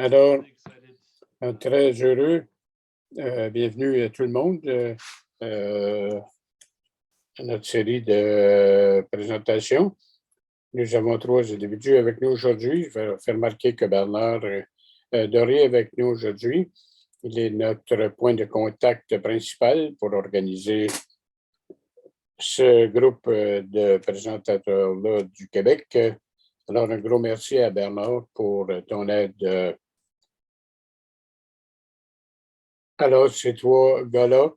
Alors, très heureux. Bienvenue à tout le monde à notre série de présentations. Nous avons trois individus avec nous aujourd'hui. Je vais faire remarquer que Bernard Doré est avec nous aujourd'hui. Il est notre point de contact principal pour organiser ce groupe de présentateurs-là du Québec. Alors, un gros merci à Bernard pour ton aide. Alors, ces trois gars-là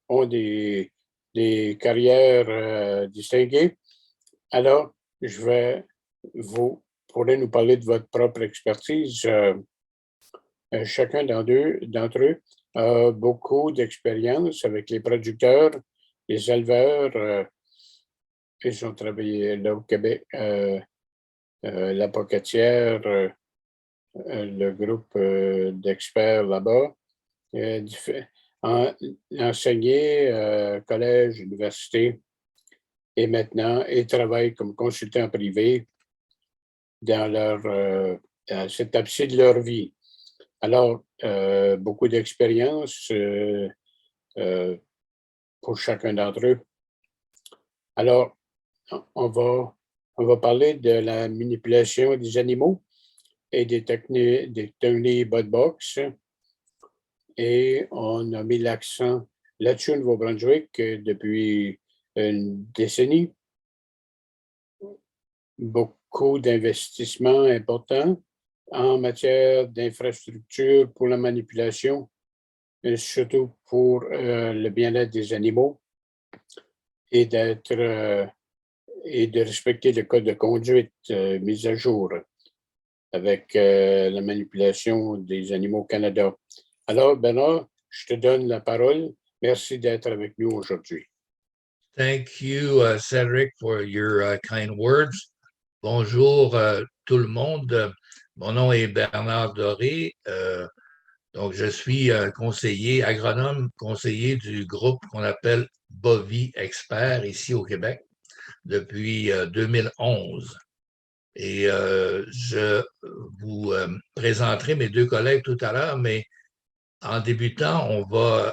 ont des carrières distinguées. Alors, vous pourrez nous parler de votre propre expertise. Chacun d'entre eux a beaucoup d'expérience avec les producteurs, les éleveurs. Ils ont travaillé là au Québec, la Pocatière, le groupe d'experts là-bas. Enseigné collège, université, et maintenant, ils travaillent comme consultants privés dans cette étape-ci de leur vie. Alors, beaucoup d'expérience pour chacun d'entre eux. Alors, on va parler de la manipulation des animaux et des techniques bot-box. Et on a mis l'accent là-dessus au Nouveau-Brunswick depuis une décennie. Beaucoup d'investissements importants en matière d'infrastructure pour la manipulation, et surtout pour le bien-être des animaux et de respecter le code de conduite mis à jour avec la manipulation des animaux au Canada. Alors, Bernard, je te donne la parole. Merci d'être avec nous aujourd'hui. Thank you, Cedric, for your kind words. Bonjour tout le monde. Mon nom est Bernard Doré. Donc, je suis conseiller, agronome, conseiller du groupe qu'on appelle Bovie Expert ici au Québec depuis 2011. Et je vous présenterai mes deux collègues tout à l'heure, mais en débutant,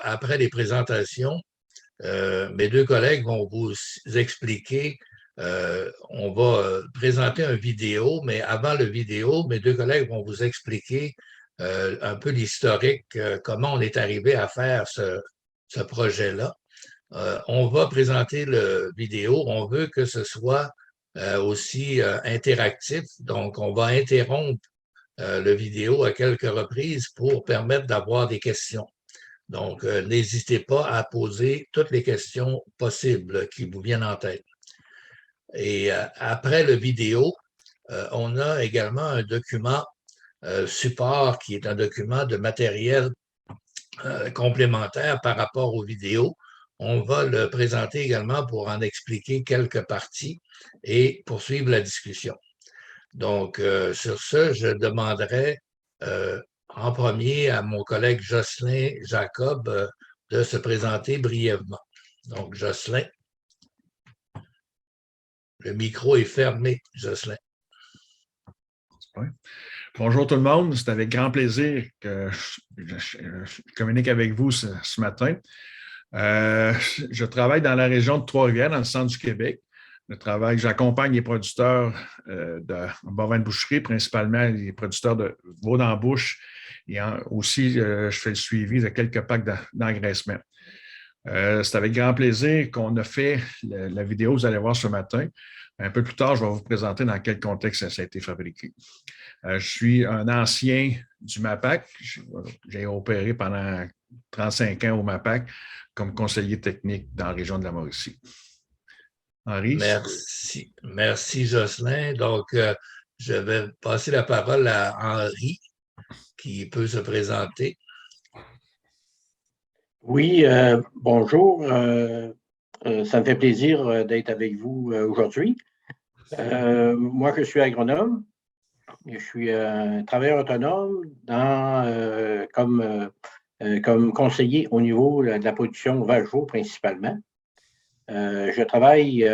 après les présentations, mes deux collègues vont vous expliquer, on va présenter une vidéo, mais avant la vidéo, mes deux collègues vont vous expliquer un peu l'historique, comment on est arrivé à faire ce projet-là. On va présenter la vidéo, on veut que ce soit aussi interactif, donc on va interrompre la vidéo à quelques reprises pour permettre d'avoir des questions. Donc, n'hésitez pas à poser toutes les questions possibles qui vous viennent en tête. Et après la vidéo, on a également un document support qui est un document de matériel complémentaire par rapport aux vidéos. On va le présenter également pour en expliquer quelques parties et poursuivre la discussion. Donc, sur ce, je demanderai en premier à mon collègue Jocelyn Jacob de se présenter brièvement. Donc, Jocelyn, le micro est fermé, Jocelyn. Oui. Bonjour tout le monde, c'est avec grand plaisir que je communique avec vous ce matin. Je travaille dans la région de Trois-Rivières, dans le centre du Québec. J'accompagne les producteurs de bovins de boucherie, principalement les producteurs de veau d'embouche. Et aussi, je fais le suivi de quelques packs d'engraissement. C'est avec grand plaisir qu'on a fait la vidéo que vous allez voir ce matin. Un peu plus tard, je vais vous présenter dans quel contexte ça a été fabriqué. Je suis un ancien du MAPAC. J'ai opéré pendant 35 ans au MAPAC comme conseiller technique dans la région de la Mauricie. Henri? Merci Jocelyn. Donc, je vais passer la parole à Henri qui peut se présenter. Oui, bonjour. Ça me fait plaisir d'être avec vous aujourd'hui. Moi, je suis agronome. Je suis travailleur autonome comme conseiller au niveau de la production vache-veau principalement. Je travaille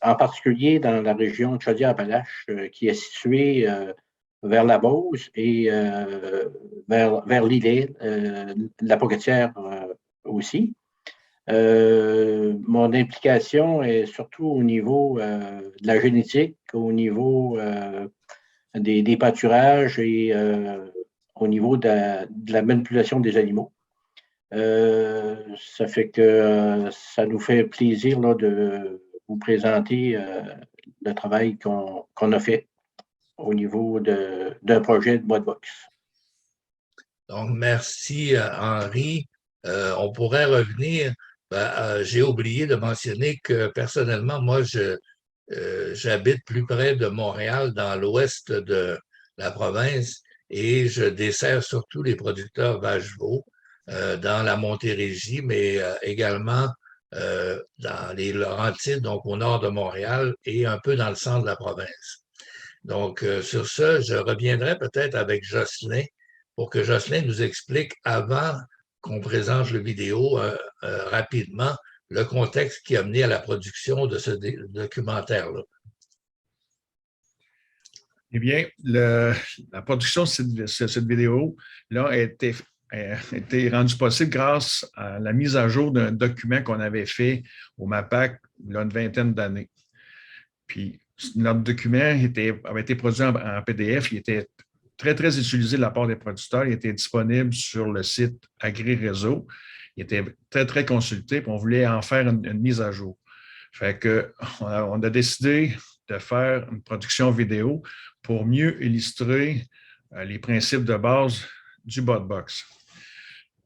en particulier dans la région de Chaudière-Appalaches qui est située vers la Beauce et vers l'îlet, la Pocatière aussi. Mon implication est surtout au niveau de la génétique, au niveau des pâturages et au niveau de la manipulation des animaux. Ça fait que ça nous fait plaisir là, de vous présenter le travail qu'on a fait au niveau d'un projet de Modbox. Donc, merci, Henri. On pourrait revenir. J'ai oublié de mentionner que personnellement, moi, j'habite plus près de Montréal, dans l'ouest de la province, et je desserre surtout les producteurs vaches-veaux dans la Montérégie, mais également dans les Laurentides, donc au nord de Montréal, et un peu dans le centre de la province. Donc, sur ce, je reviendrai peut-être avec Jocelyn pour que Jocelyn nous explique, avant qu'on présente le vidéo rapidement, le contexte qui a mené à la production de ce documentaire-là. Eh bien, la production de cette vidéo-là a été rendue possible grâce à la mise à jour d'un document qu'on avait fait au MAPAC il y a une vingtaine d'années. Puis, notre document avait été produit en PDF, il était très, très utilisé de la part des producteurs, il était disponible sur le site AgriRéseau, il était très, très consulté, puis on voulait en faire une mise à jour. Fait qu'on a décidé de faire une production vidéo pour mieux illustrer les principes de base du BODbox.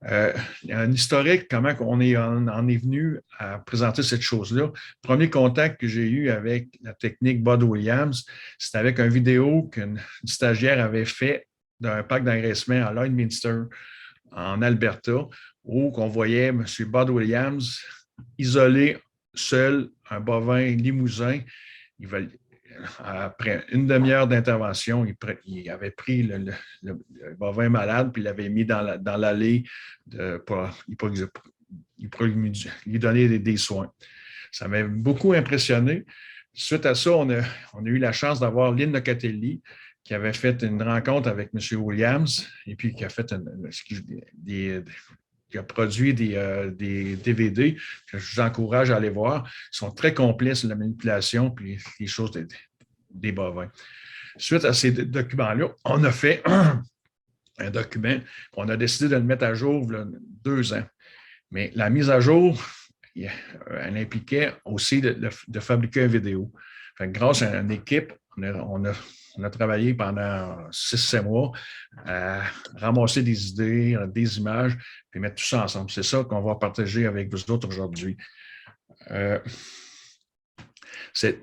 Un historique, comment on en est venu à présenter cette chose-là. Le premier contact que j'ai eu avec la technique Bud Williams, c'était avec une vidéo qu'une stagiaire avait fait d'un parc d'engraissement à Lloydminster, en Alberta, où on voyait M. Bud Williams isoler seul un bovin limousin. Après une demi-heure d'intervention, il avait pris le bovin malade puis il l'avait mis dans l'allée pour lui donner des soins. Ça m'a beaucoup impressionné. Suite à ça, on a eu la chance d'avoir Lynn Locatelli qui avait fait une rencontre avec M. Williams et puis qui a fait qui a produit des DVD que je vous encourage à aller voir. Ils sont très complets sur la manipulation et les choses des bovins. Suite à ces documents-là, on a fait un document qu'on a décidé de le mettre à jour il y a 2 ans. Mais la mise à jour, elle impliquait aussi de fabriquer une vidéo. Fait que grâce à une équipe, on a travaillé pendant 6-7 mois à ramasser des idées, des images, puis mettre tout ça ensemble. C'est ça qu'on va partager avec vous autres aujourd'hui.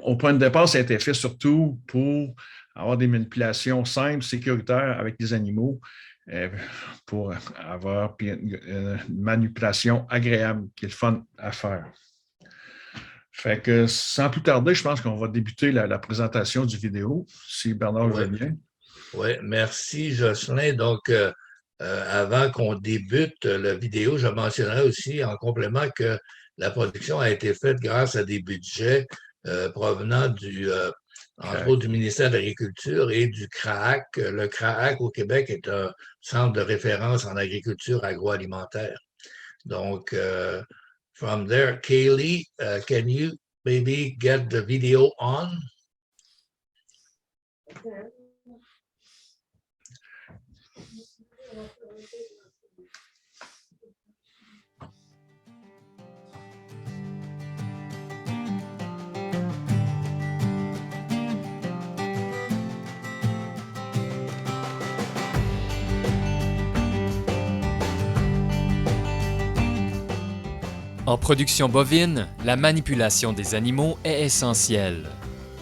Au point de départ, ça a été fait surtout pour avoir des manipulations simples, sécuritaires avec les animaux, pour avoir une manipulation agréable, qui est le fun à faire. Fait que sans plus tarder, je pense qu'on va débuter la présentation du vidéo, si Bernard le veut bien. Oui, merci Jocelyn. Donc, avant qu'on débute la vidéo, je mentionnerai aussi en complément que la production a été faite grâce à des budgets provenant entre autres du ministère de l'Agriculture et du CRAAC. Le CRAAC au Québec est un centre de référence en agriculture agroalimentaire. Donc, from there, Kaylee, can you maybe get the video on? Okay. En production bovine, la manipulation des animaux est essentielle.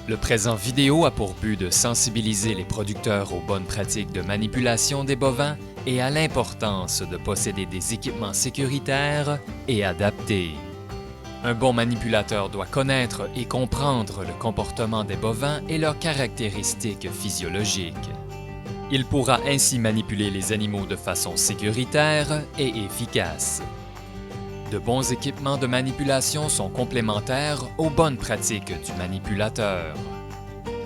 Le présent vidéo a pour but de sensibiliser les producteurs aux bonnes pratiques de manipulation des bovins et à l'importance de posséder des équipements sécuritaires et adaptés. Un bon manipulateur doit connaître et comprendre le comportement des bovins et leurs caractéristiques physiologiques. Il pourra ainsi manipuler les animaux de façon sécuritaire et efficace. De bons équipements de manipulation sont complémentaires aux bonnes pratiques du manipulateur.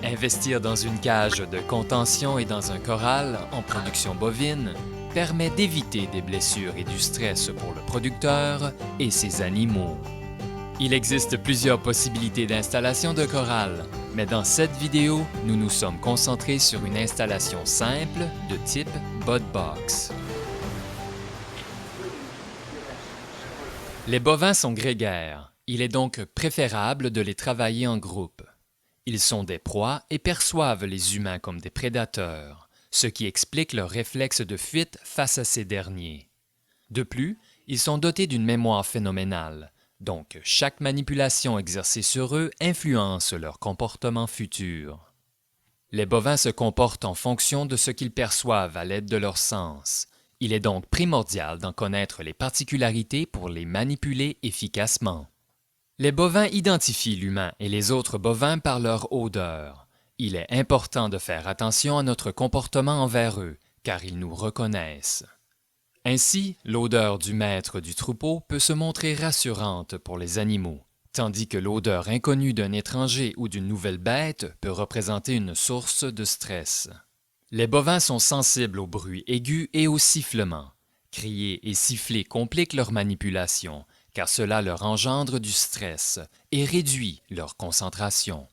Investir dans une cage de contention et dans un corral en production bovine permet d'éviter des blessures et du stress pour le producteur et ses animaux. Il existe plusieurs possibilités d'installation de corral, mais dans cette vidéo, nous nous sommes concentrés sur une installation simple de type bud box. Les bovins sont grégaires. Il est donc préférable de les travailler en groupe. Ils sont des proies et perçoivent les humains comme des prédateurs, ce qui explique leur réflexe de fuite face à ces derniers. De plus, ils sont dotés d'une mémoire phénoménale, donc chaque manipulation exercée sur eux influence leur comportement futur. Les bovins se comportent en fonction de ce qu'ils perçoivent à l'aide de leurs sens. Il est donc primordial d'en connaître les particularités pour les manipuler efficacement. Les bovins identifient l'humain et les autres bovins par leur odeur. Il est important de faire attention à notre comportement envers eux, car ils nous reconnaissent. Ainsi, l'odeur du maître du troupeau peut se montrer rassurante pour les animaux, tandis que l'odeur inconnue d'un étranger ou d'une nouvelle bête peut représenter une source de stress. Les bovins sont sensibles aux bruits aigus et aux sifflements. Crier et siffler compliquent leur manipulation, car cela leur engendre du stress et réduit leur concentration.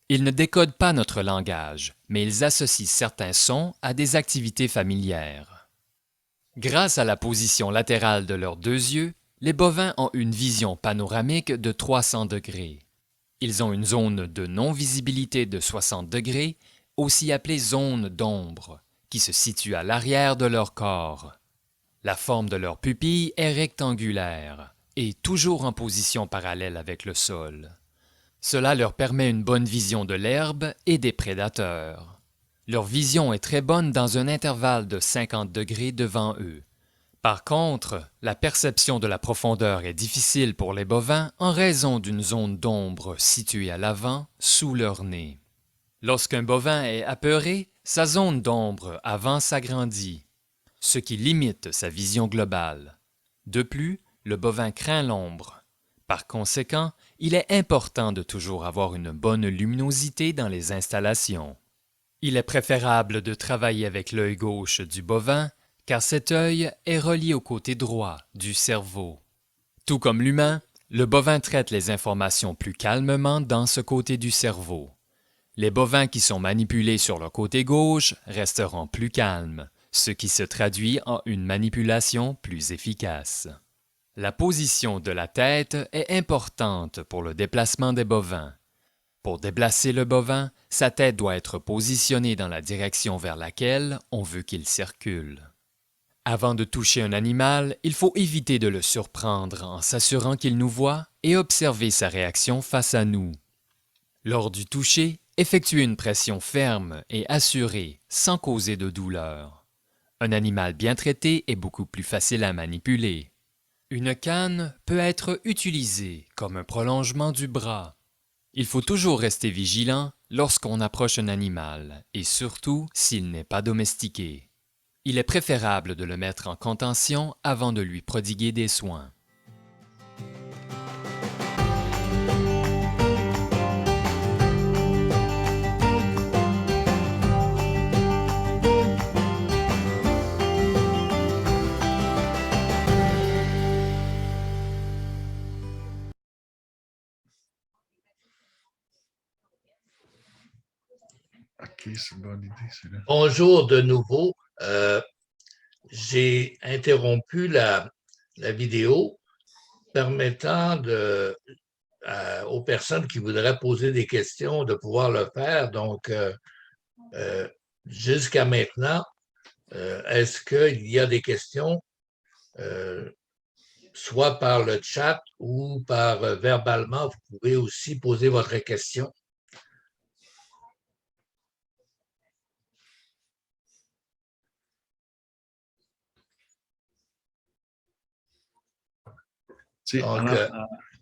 Ils ne décodent pas notre langage, mais ils associent certains sons à des activités familières. Grâce à la position latérale de leurs deux yeux, les bovins ont une vision panoramique de 300 degrés. Ils ont une zone de non-visibilité de 60 degrés, aussi appelée zone d'ombre, qui se situe à l'arrière de leur corps. La forme de leur pupille est rectangulaire et toujours en position parallèle avec le sol. Cela leur permet une bonne vision de l'herbe et des prédateurs. Leur vision est très bonne dans un intervalle de 50 degrés devant eux. Par contre, la perception de la profondeur est difficile pour les bovins en raison d'une zone d'ombre située à l'avant, sous leur nez. Lorsqu'un bovin est apeuré, sa zone d'ombre avant s'agrandit, ce qui limite sa vision globale. De plus, le bovin craint l'ombre. Par conséquent, il est important de toujours avoir une bonne luminosité dans les installations. Il est préférable de travailler avec l'œil gauche du bovin, car cet œil est relié au côté droit du cerveau. Tout comme l'humain, le bovin traite les informations plus calmement dans ce côté du cerveau. Les bovins qui sont manipulés sur le côté gauche resteront plus calmes, ce qui se traduit en une manipulation plus efficace. La position de la tête est importante pour le déplacement des bovins. Pour déplacer le bovin, sa tête doit être positionnée dans la direction vers laquelle on veut qu'il circule. Avant de toucher un animal, il faut éviter de le surprendre en s'assurant qu'il nous voit et observer sa réaction face à nous. Lors du toucher, effectuez une pression ferme et assurée, sans causer de douleur. Un animal bien traité est beaucoup plus facile à manipuler. Une canne peut être utilisée comme un prolongement du bras. Il faut toujours rester vigilant lorsqu'on approche un animal et surtout s'il n'est pas domestiqué. Il est préférable de le mettre en contention avant de lui prodiguer des soins. OK, c'est une bonne idée, c'est là. Bonjour de nouveau. J'ai interrompu la vidéo permettant aux personnes qui voudraient poser des questions de pouvoir le faire. Donc, jusqu'à maintenant, est-ce qu'il y a des questions, soit par le chat ou par verbalement? Vous pouvez aussi poser votre question. Donc,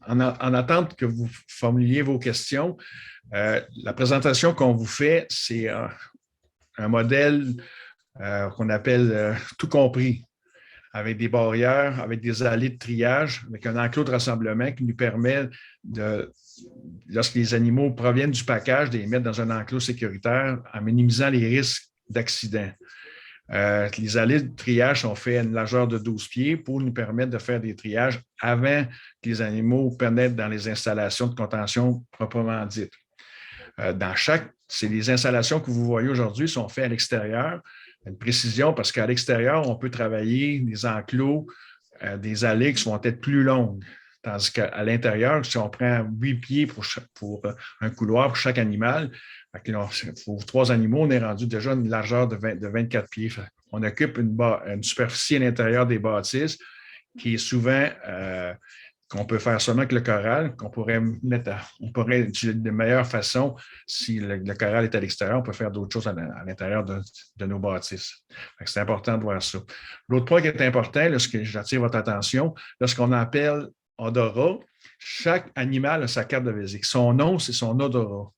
en attente que vous formuliez vos questions, la présentation qu'on vous fait, c'est un modèle qu'on appelle tout compris. avec des barrières, avec des allées de triage, avec un enclos de rassemblement qui nous permet lorsque les animaux proviennent du package, de les mettre dans un enclos sécuritaire en minimisant les risques d'accident. Les allées de triage sont faites à une largeur de 12 pieds pour nous permettre de faire des triages avant que les animaux pénètrent dans les installations de contention proprement dites. Les installations que vous voyez aujourd'hui sont faites à l'extérieur. Une précision parce qu'à l'extérieur, on peut travailler des enclos, des allées qui vont être plus longues. Tandis qu'à l'intérieur, si on prend 8 pieds pour un couloir pour chaque animal, pour 3 animaux, on est rendu déjà à une largeur de 24 pieds. On occupe une superficie à l'intérieur des bâtisses qui est souvent qu'on peut faire seulement avec le corral, on pourrait utiliser de meilleure façon si le corral est à l'extérieur. On peut faire d'autres choses à l'intérieur de nos bâtisses. C'est important de voir ça. L'autre point qui est important, lorsque j'attire votre attention, lorsqu'on appelle odorat, chaque animal a sa carte de visite. Son nom, c'est son odorat.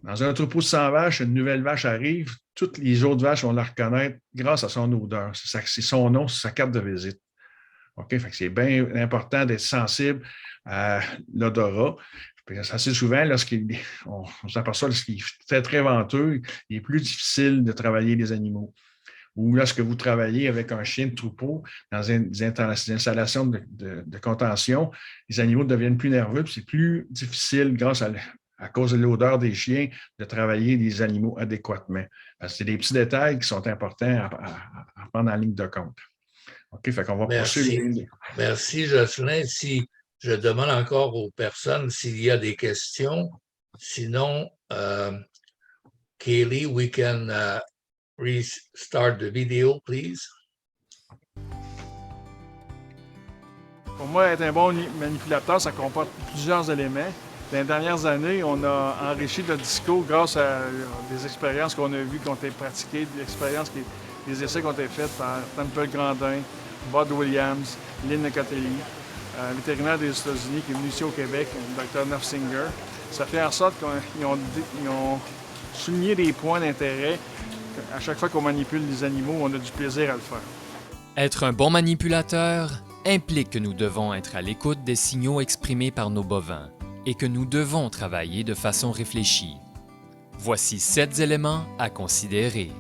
Dans un troupeau de 100 vaches, une nouvelle vache arrive, toutes les autres vaches vont la reconnaître grâce à son odeur. C'est son nom, c'est sa carte de visite. OK? Fait que c'est bien important d'être sensible à l'odorat. Assez souvent, on s'aperçoit lorsqu'il fait très venteux, il est plus difficile de travailler les animaux. Ou lorsque vous travaillez avec un chien de troupeau dans des installations de contention, les animaux deviennent plus nerveux, puis c'est plus difficile, à cause de l'odeur des chiens, de travailler les animaux adéquatement. C'est des petits détails qui sont importants à prendre en ligne de compte. OK, fait qu'on va poursuivre. Merci, Jocelyn. Si je demande encore aux personnes s'il y a des questions. Sinon, Kaylee, we can restart the video, please. Pour moi, être un bon manipulateur, ça comporte plusieurs éléments. Dans les dernières années, on a enrichi le discours grâce à des expériences qu'on a vues, qui ont été pratiquées, des essais qui ont été faits par Temple Grandin, Bud Williams, Lynn Nicatelli, vétérinaire des États-Unis qui est venu ici au Québec, le Dr. Nofsinger. Ça fait en sorte qu'ils ont souligné des points d'intérêt. À chaque fois qu'on manipule les animaux, on a du plaisir à le faire. Être un bon manipulateur implique que nous devons être à l'écoute des signaux exprimés par nos bovins et que nous devons travailler de façon réfléchie. Voici 7 éléments à considérer.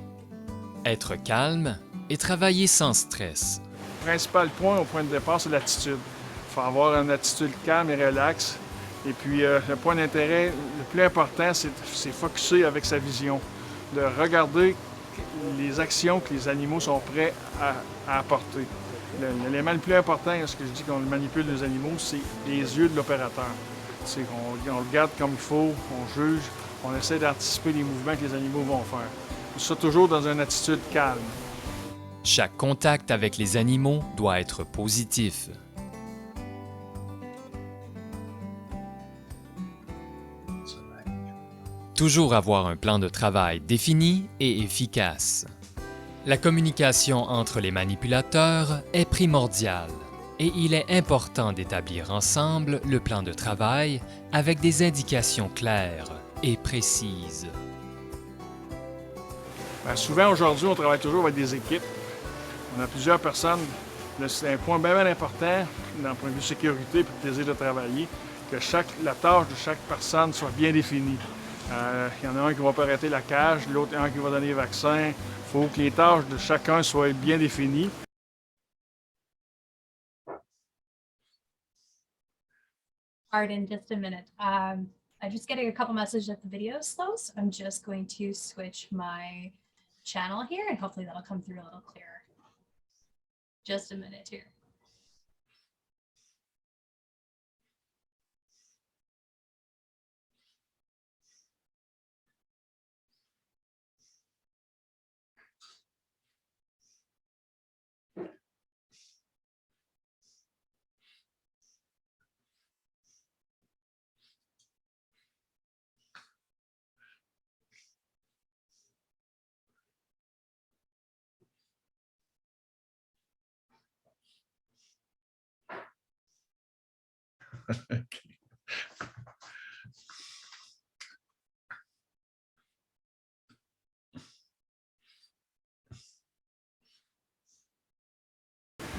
Être calme et travailler sans stress. Le principal point au point de départ, c'est l'attitude. Il faut avoir une attitude calme et relaxe. Et puis, le point d'intérêt le plus important, c'est focusser avec sa vision, de regarder les actions que les animaux sont prêts à apporter. L'élément le plus important, ce que je dis qu'on manipule les animaux, c'est les yeux de l'opérateur. On regarde comme il faut, on juge, on essaie d'anticiper les mouvements que les animaux vont faire. Ça toujours dans une attitude calme. Chaque contact avec les animaux doit être positif. Toujours avoir un plan de travail défini et efficace. La communication entre les manipulateurs est primordiale et il est important d'établir ensemble le plan de travail avec des indications claires et précises. Bien, souvent, aujourd'hui, on travaille toujours avec des équipes. On a plusieurs personnes. C'est un point bien important, d'un point de vue sécurité et plaisir de travailler, que la tâche de chaque personne soit bien définie. Il y en a un qui va arrêter la cage, l'autre un qui va donner les vaccins. Il faut que les tâches de chacun soient bien définies. Pardon, just a minute. I'm just getting a couple messages that the video is slow, so I'm just going to switch my channel here and hopefully that'll come through a little clearer. Just a minute here.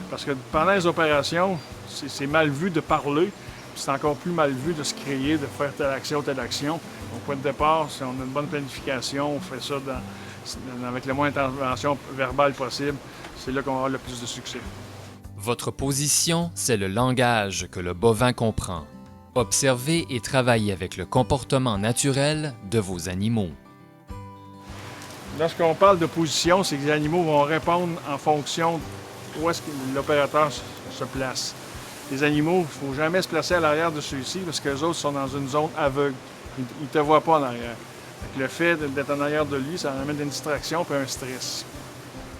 Parce que pendant les opérations, c'est mal vu de parler, puis c'est encore plus mal vu de se créer, de faire telle action, telle action. Au point de départ, si on a une bonne planification, on fait ça avec le moins d'intervention verbale possible, c'est là qu'on va avoir le plus de succès. Votre position, c'est le langage que le bovin comprend. Observez et travaillez avec le comportement naturel de vos animaux. Lorsqu'on parle de position, c'est que les animaux vont répondre en fonction où est-ce que l'opérateur se place. Les animaux, il ne faut jamais se placer à l'arrière de ceux-ci parce que les autres sont dans une zone aveugle. Ils ne te voient pas en arrière. Le fait d'être en arrière de lui, ça amène une distraction et un stress.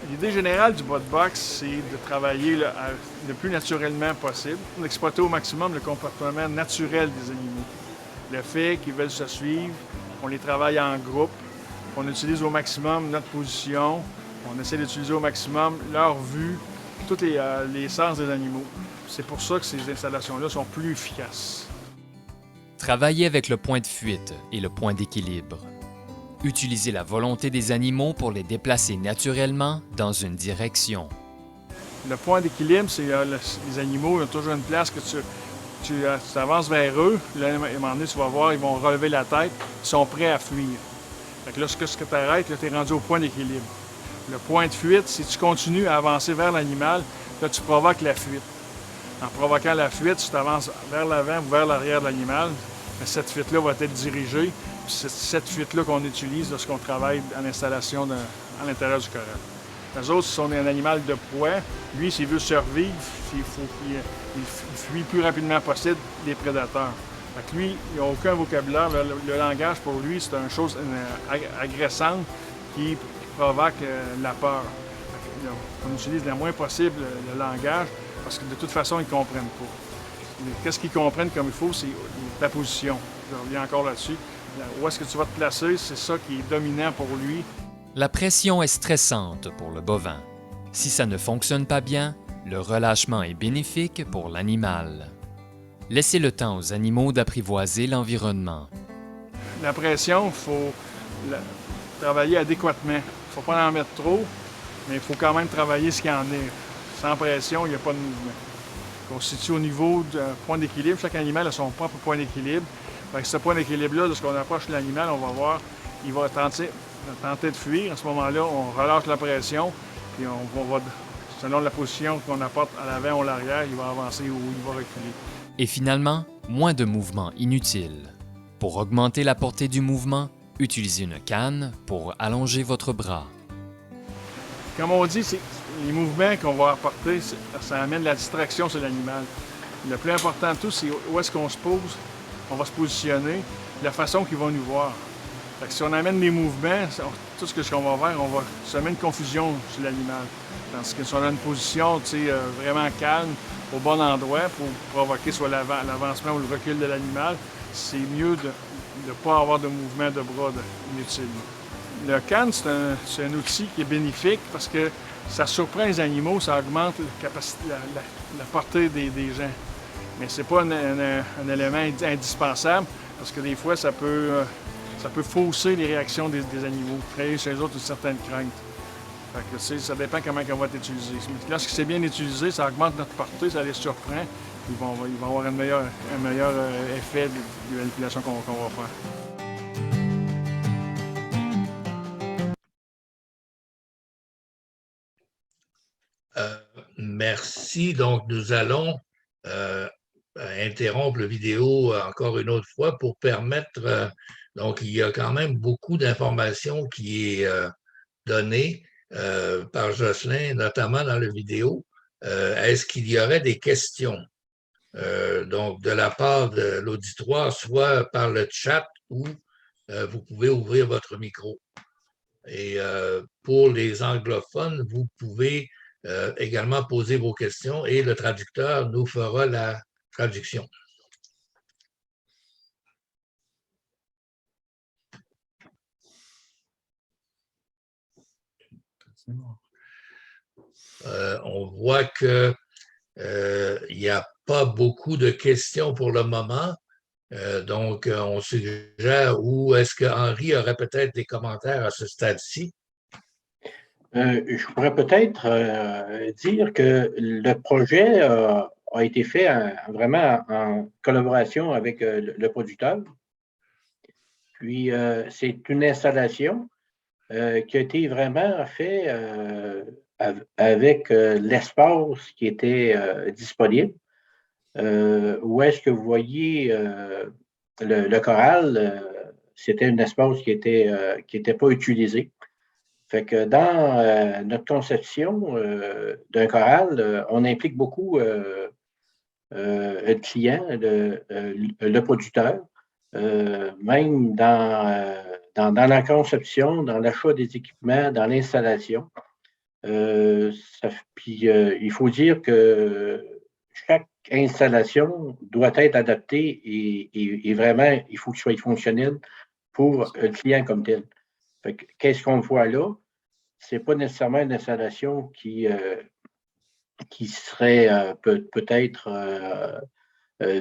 L'idée générale du bot box, c'est de travailler le plus naturellement possible, d'exploiter au maximum le comportement naturel des animaux. Le fait qu'ils veulent se suivre, on les travaille en groupe, on utilise au maximum notre position, on essaie d'utiliser au maximum leur vue, tous les sens des animaux. C'est pour ça que ces installations-là sont plus efficaces. Travaillez avec le point de fuite et le point d'équilibre. Utilisez la volonté des animaux pour les déplacer naturellement dans une direction. Le point d'équilibre, c'est les animaux, ils ont toujours une place que tu avances vers eux, puis là, à un moment donné, tu vas voir, ils vont relever la tête, ils sont prêts à fuir. Fait que lorsque tu arrêtes, tu es rendu au point d'équilibre. Le point de fuite, si tu continues à avancer vers l'animal, là, tu provoques la fuite. En provoquant la fuite, tu t'avances vers l'avant ou vers l'arrière de l'animal, mais cette fuite-là va être dirigée. C'est cette fuite-là qu'on utilise lorsqu'on travaille en installation à l'intérieur du corral. Les autres, ce sont un animal de proie. Lui, s'il veut survivre, il fuit le plus rapidement possible des prédateurs. Fait que lui, il n'a aucun vocabulaire. Le langage, pour lui, c'est une chose agressante qui provoque la peur. Fait que, on utilise le moins possible le langage parce que de toute façon, ils ne comprennent pas. Qu'est-ce qu'ils comprennent comme il faut, c'est ta position. Je reviens encore là-dessus. Où est-ce que tu vas te placer, c'est ça qui est dominant pour lui. La pression est stressante pour le bovin. Si ça ne fonctionne pas bien, le relâchement est bénéfique pour l'animal. Laissez le temps aux animaux d'apprivoiser l'environnement. La pression, il faut travailler adéquatement. Il ne faut pas en mettre trop, mais il faut quand même travailler ce qu'il y en est. Sans pression, il n'y a pas de mouvement. On se situe au niveau du point d'équilibre. Chaque animal a son propre point d'équilibre. Avec ce point d'équilibre-là, lorsqu'on approche l'animal, on va voir, il va tenter de fuir. À ce moment-là, on relâche la pression, puis on va, selon la position qu'on apporte à l'avant ou à l'arrière, il va avancer ou il va reculer. Et finalement, moins de mouvements inutiles. Pour augmenter la portée du mouvement, utilisez une canne pour allonger votre bras. Comme on dit, les mouvements qu'on va apporter, ça amène la distraction sur l'animal. Le plus important de tout, c'est où est-ce qu'on se pose. On va se positionner, la façon qu'ils vont nous voir. Fait que si on amène des mouvements, tout ce qu'on va faire, on va semer une confusion sur l'animal. Tandis que si on a une position vraiment calme, au bon endroit pour provoquer soit l'avancement ou le recul de l'animal, c'est mieux de ne pas avoir de mouvement de bras inutile. Le canne, c'est un outil qui est bénéfique parce que ça surprend les animaux, ça augmente la portée des gens. Mais ce n'est pas un élément indispensable parce que des fois, ça peut fausser les réactions des animaux, créer chez eux autres une certaine crainte. Fait que, ça dépend comment on va être utilisé. Lorsque c'est bien utilisé, ça augmente notre portée, ça les surprend. Ils vont avoir un meilleur effet de manipulation qu'on va faire. Merci. Donc, nous allons interrompre la vidéo encore une autre fois pour permettre, donc il y a quand même beaucoup d'informations qui est donnée par Jocelyn, notamment dans la vidéo. Est-ce qu'il y aurait des questions donc de la part de l'auditoire, soit par le chat ou vous pouvez ouvrir votre micro. Et pour les anglophones, vous pouvez également poser vos questions et le traducteur nous fera la traduction. On voit qu'il n'y a pas beaucoup de questions pour le moment. Donc, on suggère où est-ce qu'Henri aurait peut-être des commentaires à ce stade-ci? Je pourrais peut-être dire que le projet a été fait vraiment en collaboration avec le producteur. Puis, c'est une installation qui a été vraiment faite avec l'espace qui était disponible. Où est-ce que vous voyez le choral, c'était un espace qui était pas utilisé. Fait que dans notre conception d'un choral, on implique beaucoup le client, le producteur, même dans la conception, dans l'achat des équipements, dans l'installation. Puis il faut dire que chaque installation doit être adaptée et vraiment, il faut qu'il soit fonctionnel pour le client comme tel. Qu'est-ce qu'on voit là? Ce n'est pas nécessairement une installation qui serait peut-être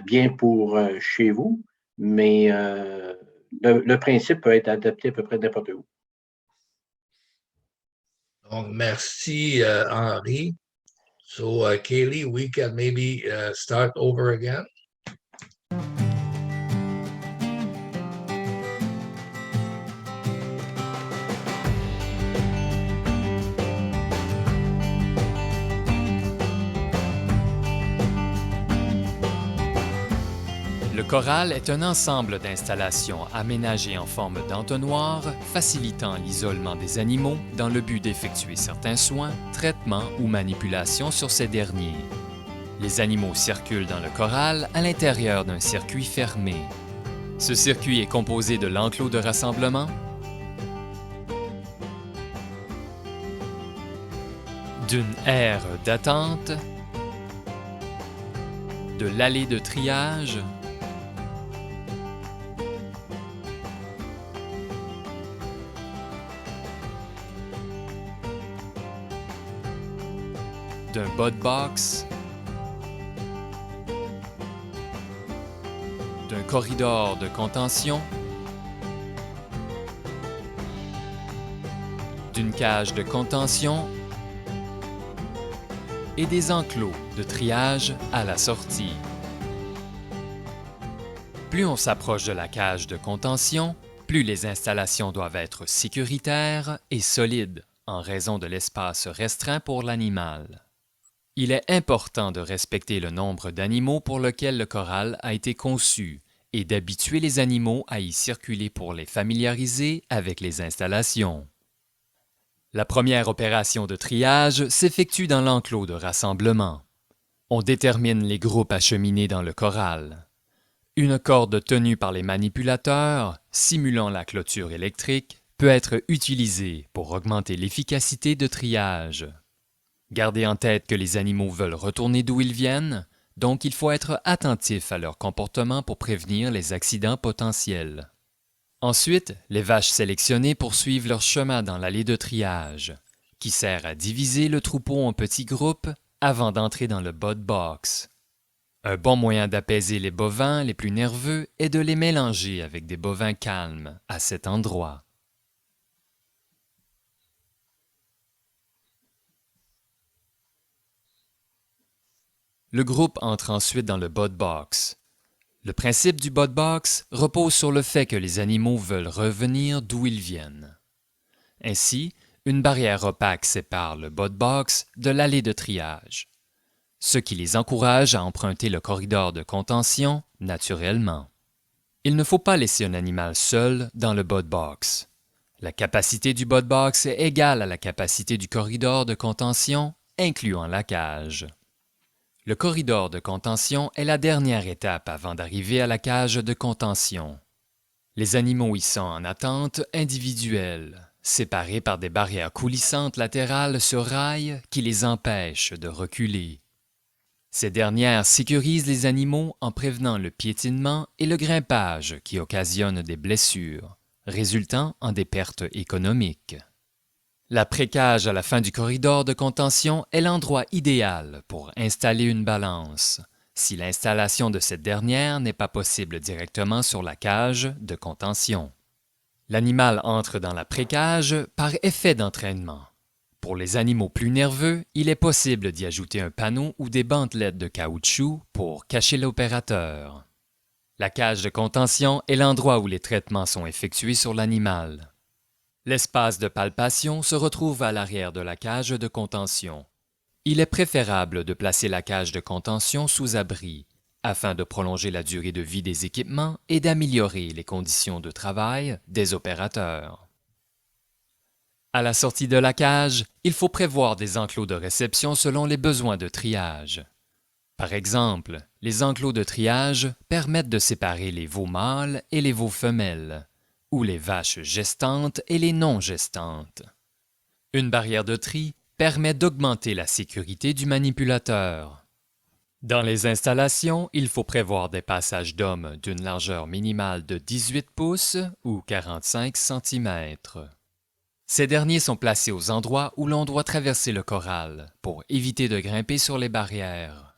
bien pour chez vous, mais le principe peut être adapté à peu près n'importe où. Donc, merci, Henri. So, Kaylee, we can maybe start over again. Le choral est un ensemble d'installations aménagées en forme d'entonnoir, facilitant l'isolement des animaux dans le but d'effectuer certains soins, traitements ou manipulations sur ces derniers. Les animaux circulent dans le choral à l'intérieur d'un circuit fermé. Ce circuit est composé de l'enclos de rassemblement, d'une aire d'attente, de l'allée de triage, d'un bud box, d'un corridor de contention, d'une cage de contention et des enclos de triage à la sortie. Plus on s'approche de la cage de contention, plus les installations doivent être sécuritaires et solides en raison de l'espace restreint pour l'animal. Il est important de respecter le nombre d'animaux pour lequel le choral a été conçu et d'habituer les animaux à y circuler pour les familiariser avec les installations. La première opération de triage s'effectue dans l'enclos de rassemblement. On détermine les groupes acheminés dans le choral. Une corde tenue par les manipulateurs, simulant la clôture électrique, peut être utilisée pour augmenter l'efficacité de triage. Gardez en tête que les animaux veulent retourner d'où ils viennent, donc il faut être attentif à leur comportement pour prévenir les accidents potentiels. Ensuite, les vaches sélectionnées poursuivent leur chemin dans l'allée de triage, qui sert à diviser le troupeau en petits groupes avant d'entrer dans le bud box. Un bon moyen d'apaiser les bovins les plus nerveux est de les mélanger avec des bovins calmes à cet endroit. Le groupe entre ensuite dans le bud box. Le principe du bud box repose sur le fait que les animaux veulent revenir d'où ils viennent. Ainsi, une barrière opaque sépare le bud box de l'allée de triage, ce qui les encourage à emprunter le corridor de contention naturellement. Il ne faut pas laisser un animal seul dans le bud box. La capacité du bud box est égale à la capacité du corridor de contention, incluant la cage. Le corridor de contention est la dernière étape avant d'arriver à la cage de contention. Les animaux y sont en attente individuelle, séparés par des barrières coulissantes latérales sur rails qui les empêchent de reculer. Ces dernières sécurisent les animaux en prévenant le piétinement et le grimpage qui occasionnent des blessures, résultant en des pertes économiques. La pré-cage à la fin du corridor de contention est l'endroit idéal pour installer une balance, si l'installation de cette dernière n'est pas possible directement sur la cage de contention. L'animal entre dans la pré-cage par effet d'entraînement. Pour les animaux plus nerveux, il est possible d'y ajouter un panneau ou des bandelettes de caoutchouc pour cacher l'opérateur. La cage de contention est l'endroit où les traitements sont effectués sur l'animal. L'espace de palpation se retrouve à l'arrière de la cage de contention. Il est préférable de placer la cage de contention sous abri, afin de prolonger la durée de vie des équipements et d'améliorer les conditions de travail des opérateurs. À la sortie de la cage, il faut prévoir des enclos de réception selon les besoins de triage. Par exemple, les enclos de triage permettent de séparer les veaux mâles et les veaux femelles, ou les vaches gestantes et les non gestantes. Une barrière de tri permet d'augmenter la sécurité du manipulateur. Dans les installations, il faut prévoir des passages d'hommes d'une largeur minimale de 18 pouces ou 45 cm. Ces derniers sont placés aux endroits où l'on doit traverser le corral pour éviter de grimper sur les barrières.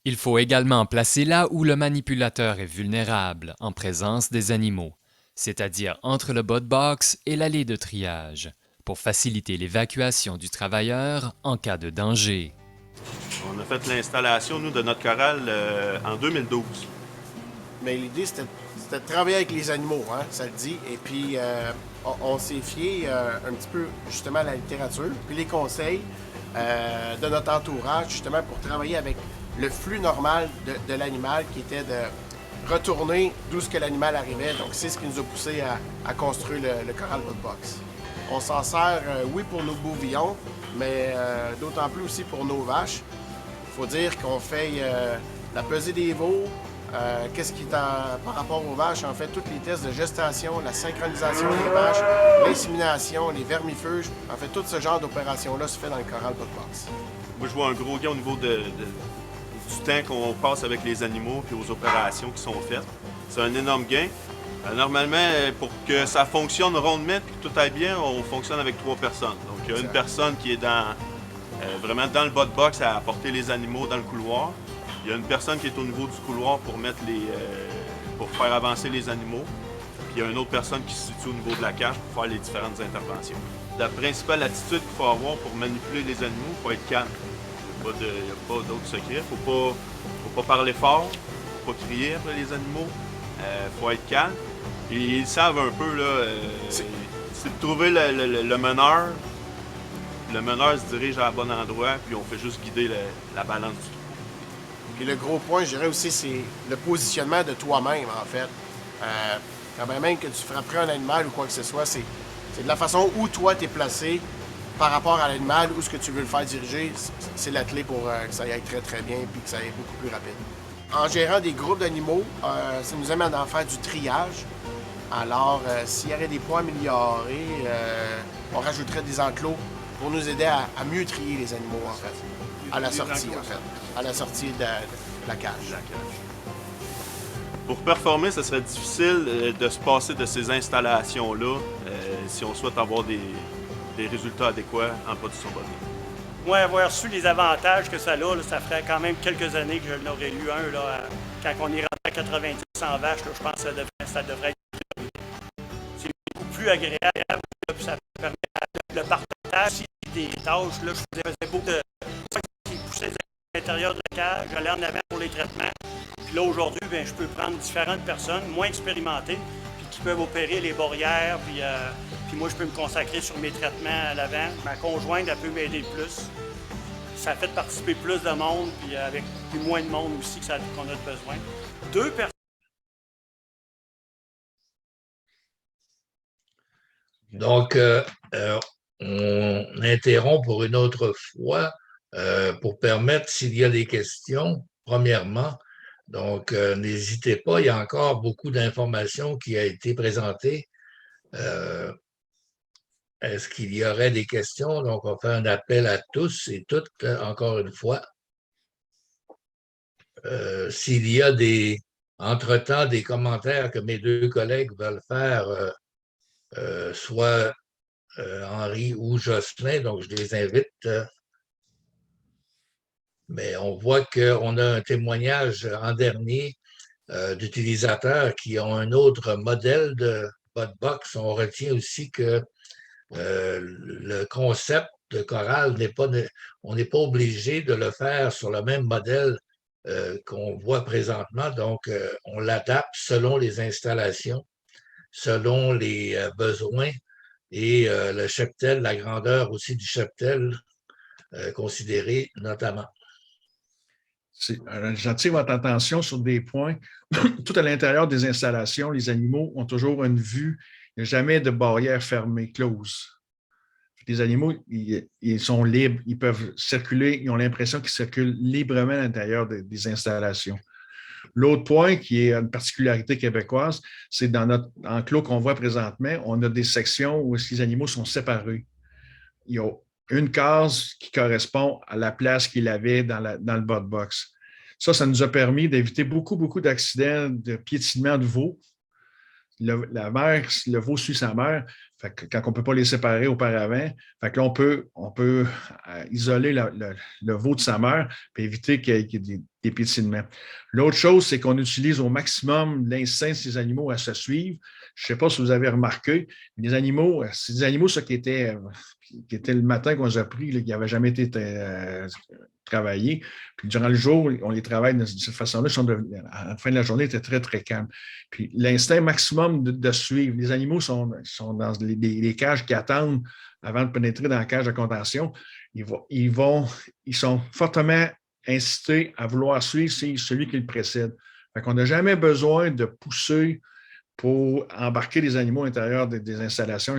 Il faut également placer là où le manipulateur est vulnérable en présence des animaux, c'est-à-dire entre le bot box et l'allée de triage, pour faciliter l'évacuation du travailleur en cas de danger. On a fait l'installation, nous, de notre corral en 2012. Mais l'idée, c'était de travailler avec les animaux, hein, ça le dit. Et puis, on s'est fié un petit peu, justement, à la littérature, puis les conseils de notre entourage, justement, pour travailler avec le flux normal de l'animal, qui était de retourner d'où ce que l'animal arrivait. Donc, c'est ce qui nous a poussé à construire le corral bot box. On s'en sert, oui, pour nos bouvillons, mais d'autant plus aussi pour nos vaches. Il faut dire qu'on fait la pesée des veaux, qu'est-ce qui est par rapport aux vaches, en fait, tous les tests de gestation, la synchronisation des vaches, l'insémination, les vermifuges, en fait, tout ce genre d'opérations-là se fait dans le corral bot box. Moi, je vois un gros gain au niveau du temps qu'on passe avec les animaux et aux opérations qui sont faites. C'est un énorme gain. Normalement, pour que ça fonctionne rondement et que tout aille bien, on fonctionne avec 3 personnes. Donc, il y a une personne qui est vraiment dans le bot box à apporter les animaux dans le couloir. Il y a une personne qui est au niveau du couloir pour pour faire avancer les animaux. Puis il y a une autre personne qui se situe au niveau de la cage pour faire les différentes interventions. La principale attitude qu'il faut avoir pour manipuler les animaux, il faut être calme. Il n'y a pas d'autre secret. Faut pas parler fort, faut pas crier après les animaux. Faut être calme. Et ils savent un peu, là, c'est de trouver le meneur. Le meneur se dirige à bon endroit, puis on fait juste guider la balance du troupeau. Puis le gros point, je dirais aussi, c'est le positionnement de toi-même, en fait. Quand même que tu frapperais un animal ou quoi que ce soit, c'est de la façon où toi, tu es placé par rapport à l'animal, où ce que tu veux le faire diriger, c'est la clé pour que ça aille très, très bien, puis que ça aille beaucoup plus rapide. En gérant des groupes d'animaux, ça nous amène à en faire du triage. Alors, s'il y aurait des points améliorés, on rajouterait des enclos pour nous aider à mieux trier les animaux, en fait. À la sortie, en fait. À la sortie de la cage. Pour performer, ce serait difficile de se passer de ces installations-là si on souhaite avoir des résultats adéquats en production bovine. Moi, avoir su les avantages que ça a, là, ça ferait quand même quelques années que je n'aurais eu un. Là, quand on est rentré à 90 en vaches, là, je pense que ça devrait être... C'est beaucoup plus agréable. Là, puis ça permet le partage aussi des tâches. Là, je faisais beaucoup de... qui poussait à l'intérieur de la cage, j'allais en avant pour les traitements. Puis là, aujourd'hui, bien, je peux prendre différentes personnes moins expérimentées puis qui peuvent opérer les barrières. Puis moi, je peux me consacrer sur mes traitements à l'avant. Ma conjointe, elle peut m'aider plus. Ça fait participer plus de monde, puis avec moins de monde aussi qu'on a besoin. 2 personnes. Donc, on interrompt pour une autre fois pour permettre, s'il y a des questions, premièrement. Donc, n'hésitez pas, il y a encore beaucoup d'informations qui ont été présentées. Est-ce qu'il y aurait des questions? Donc, on fait un appel à tous et toutes, encore une fois. S'il y a entre-temps des commentaires que mes 2 collègues veulent faire, soit Henri ou Jocelyn, donc je les invite. Mais on voit qu'on a un témoignage en dernier d'utilisateurs qui ont un autre modèle de bot box. On retient aussi que le concept de chorale on n'est pas obligé de le faire sur le même modèle qu'on voit présentement. Donc, on l'adapte selon les installations, selon les besoins et le cheptel, la grandeur aussi du cheptel considéré notamment. J'attire votre attention sur des points. Tout à l'intérieur des installations, les animaux ont toujours une vue. Il n'y a jamais de barrière fermée, close. Les animaux, ils sont libres, ils peuvent circuler, ils ont l'impression qu'ils circulent librement à l'intérieur des installations. L'autre point qui est une particularité québécoise, c'est dans notre enclos qu'on voit présentement, on a des sections où les animaux sont séparés. Il y a une case qui correspond à la place qu'il avait dans le bas de box. Ça nous a permis d'éviter beaucoup d'accidents de piétinement de veaux. Le veau suit sa mère, fait que quand on ne peut pas les séparer auparavant, fait que là, on peut isoler le veau de sa mère et éviter qu'il y ait des piétinements. L'autre chose, c'est qu'on utilise au maximum l'instinct de ces animaux à se suivre. Je ne sais pas si vous avez remarqué, les animaux, c'est des animaux qui étaient le matin qu'on les a pris, qui n'avaient jamais été travaillés. Puis durant le jour, on les travaille de cette façon-là. À la fin de la journée, ils étaient très, très calmes. Puis l'instinct maximum de suivre. Les animaux sont dans les cages qui attendent avant de pénétrer dans la cage de contention. Ils sont fortement incités à vouloir suivre celui qui le précède. Fait qu'on n'a jamais besoin de pousser pour embarquer les animaux à l'intérieur des installations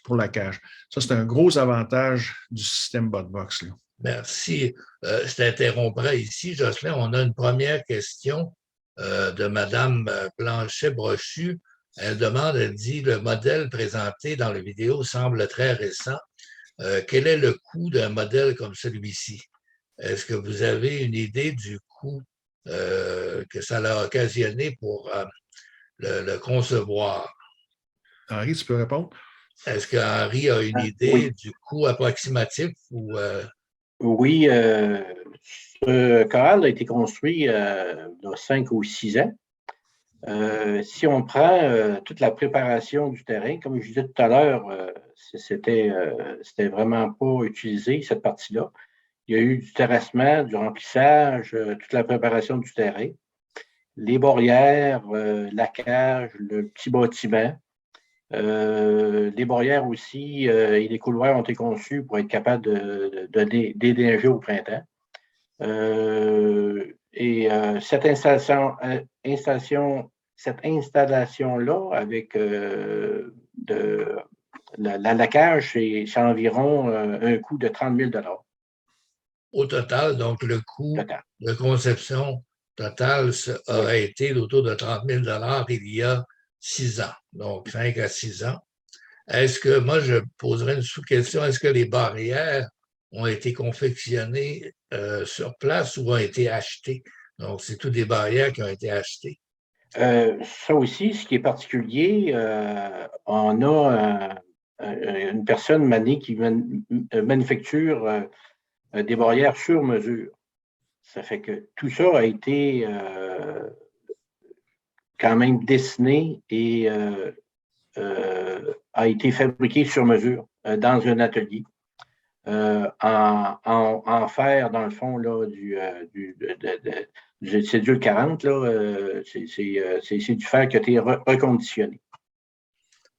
pour la cage. Ça, c'est un gros avantage du système BotBox. Là. Merci. Je t'interromprai ici, Jocelyn. On a une première question de Mme Blanchet-Brochu. Elle dit, le modèle présenté dans la vidéo semble très récent. Quel est le coût d'un modèle comme celui-ci? Est-ce que vous avez une idée du coût que ça a occasionné pour le concevoir? Henri, tu peux répondre? Est-ce qu'Henri a une idée du coût approximatif? Oui, ce choral a été construit il y a 5 ou 6 ans. Si on prend toute la préparation du terrain, comme je disais tout à l'heure, c'était vraiment pas utilisé, cette partie-là. Il y a eu du terrassement, du remplissage, toute la préparation du terrain, les barrières, la cage, le petit bâtiment. Les barrières aussi et les couloirs ont été conçus pour être capables de déneiger au printemps. Cette installation-là, avec la cage, c'est environ un coût de 30 000 $. Au total, donc le coût de conception total aurait été autour de 30 000 $ il y a 6 ans, donc 5 à 6 ans. Est-ce que, moi, je poserais une sous-question, est-ce que les barrières ont été confectionnées sur place ou ont été achetées? Donc, c'est toutes des barrières qui ont été achetées. Ça aussi, ce qui est particulier, on a une personne, Mané, qui manufacture des barrières sur mesure. Ça fait que tout ça a été quand même dessiné et a été fabriqué sur mesure dans un atelier. En fer, dans le fond, là, c'est du 40, là, c'est du fer qui a été reconditionné.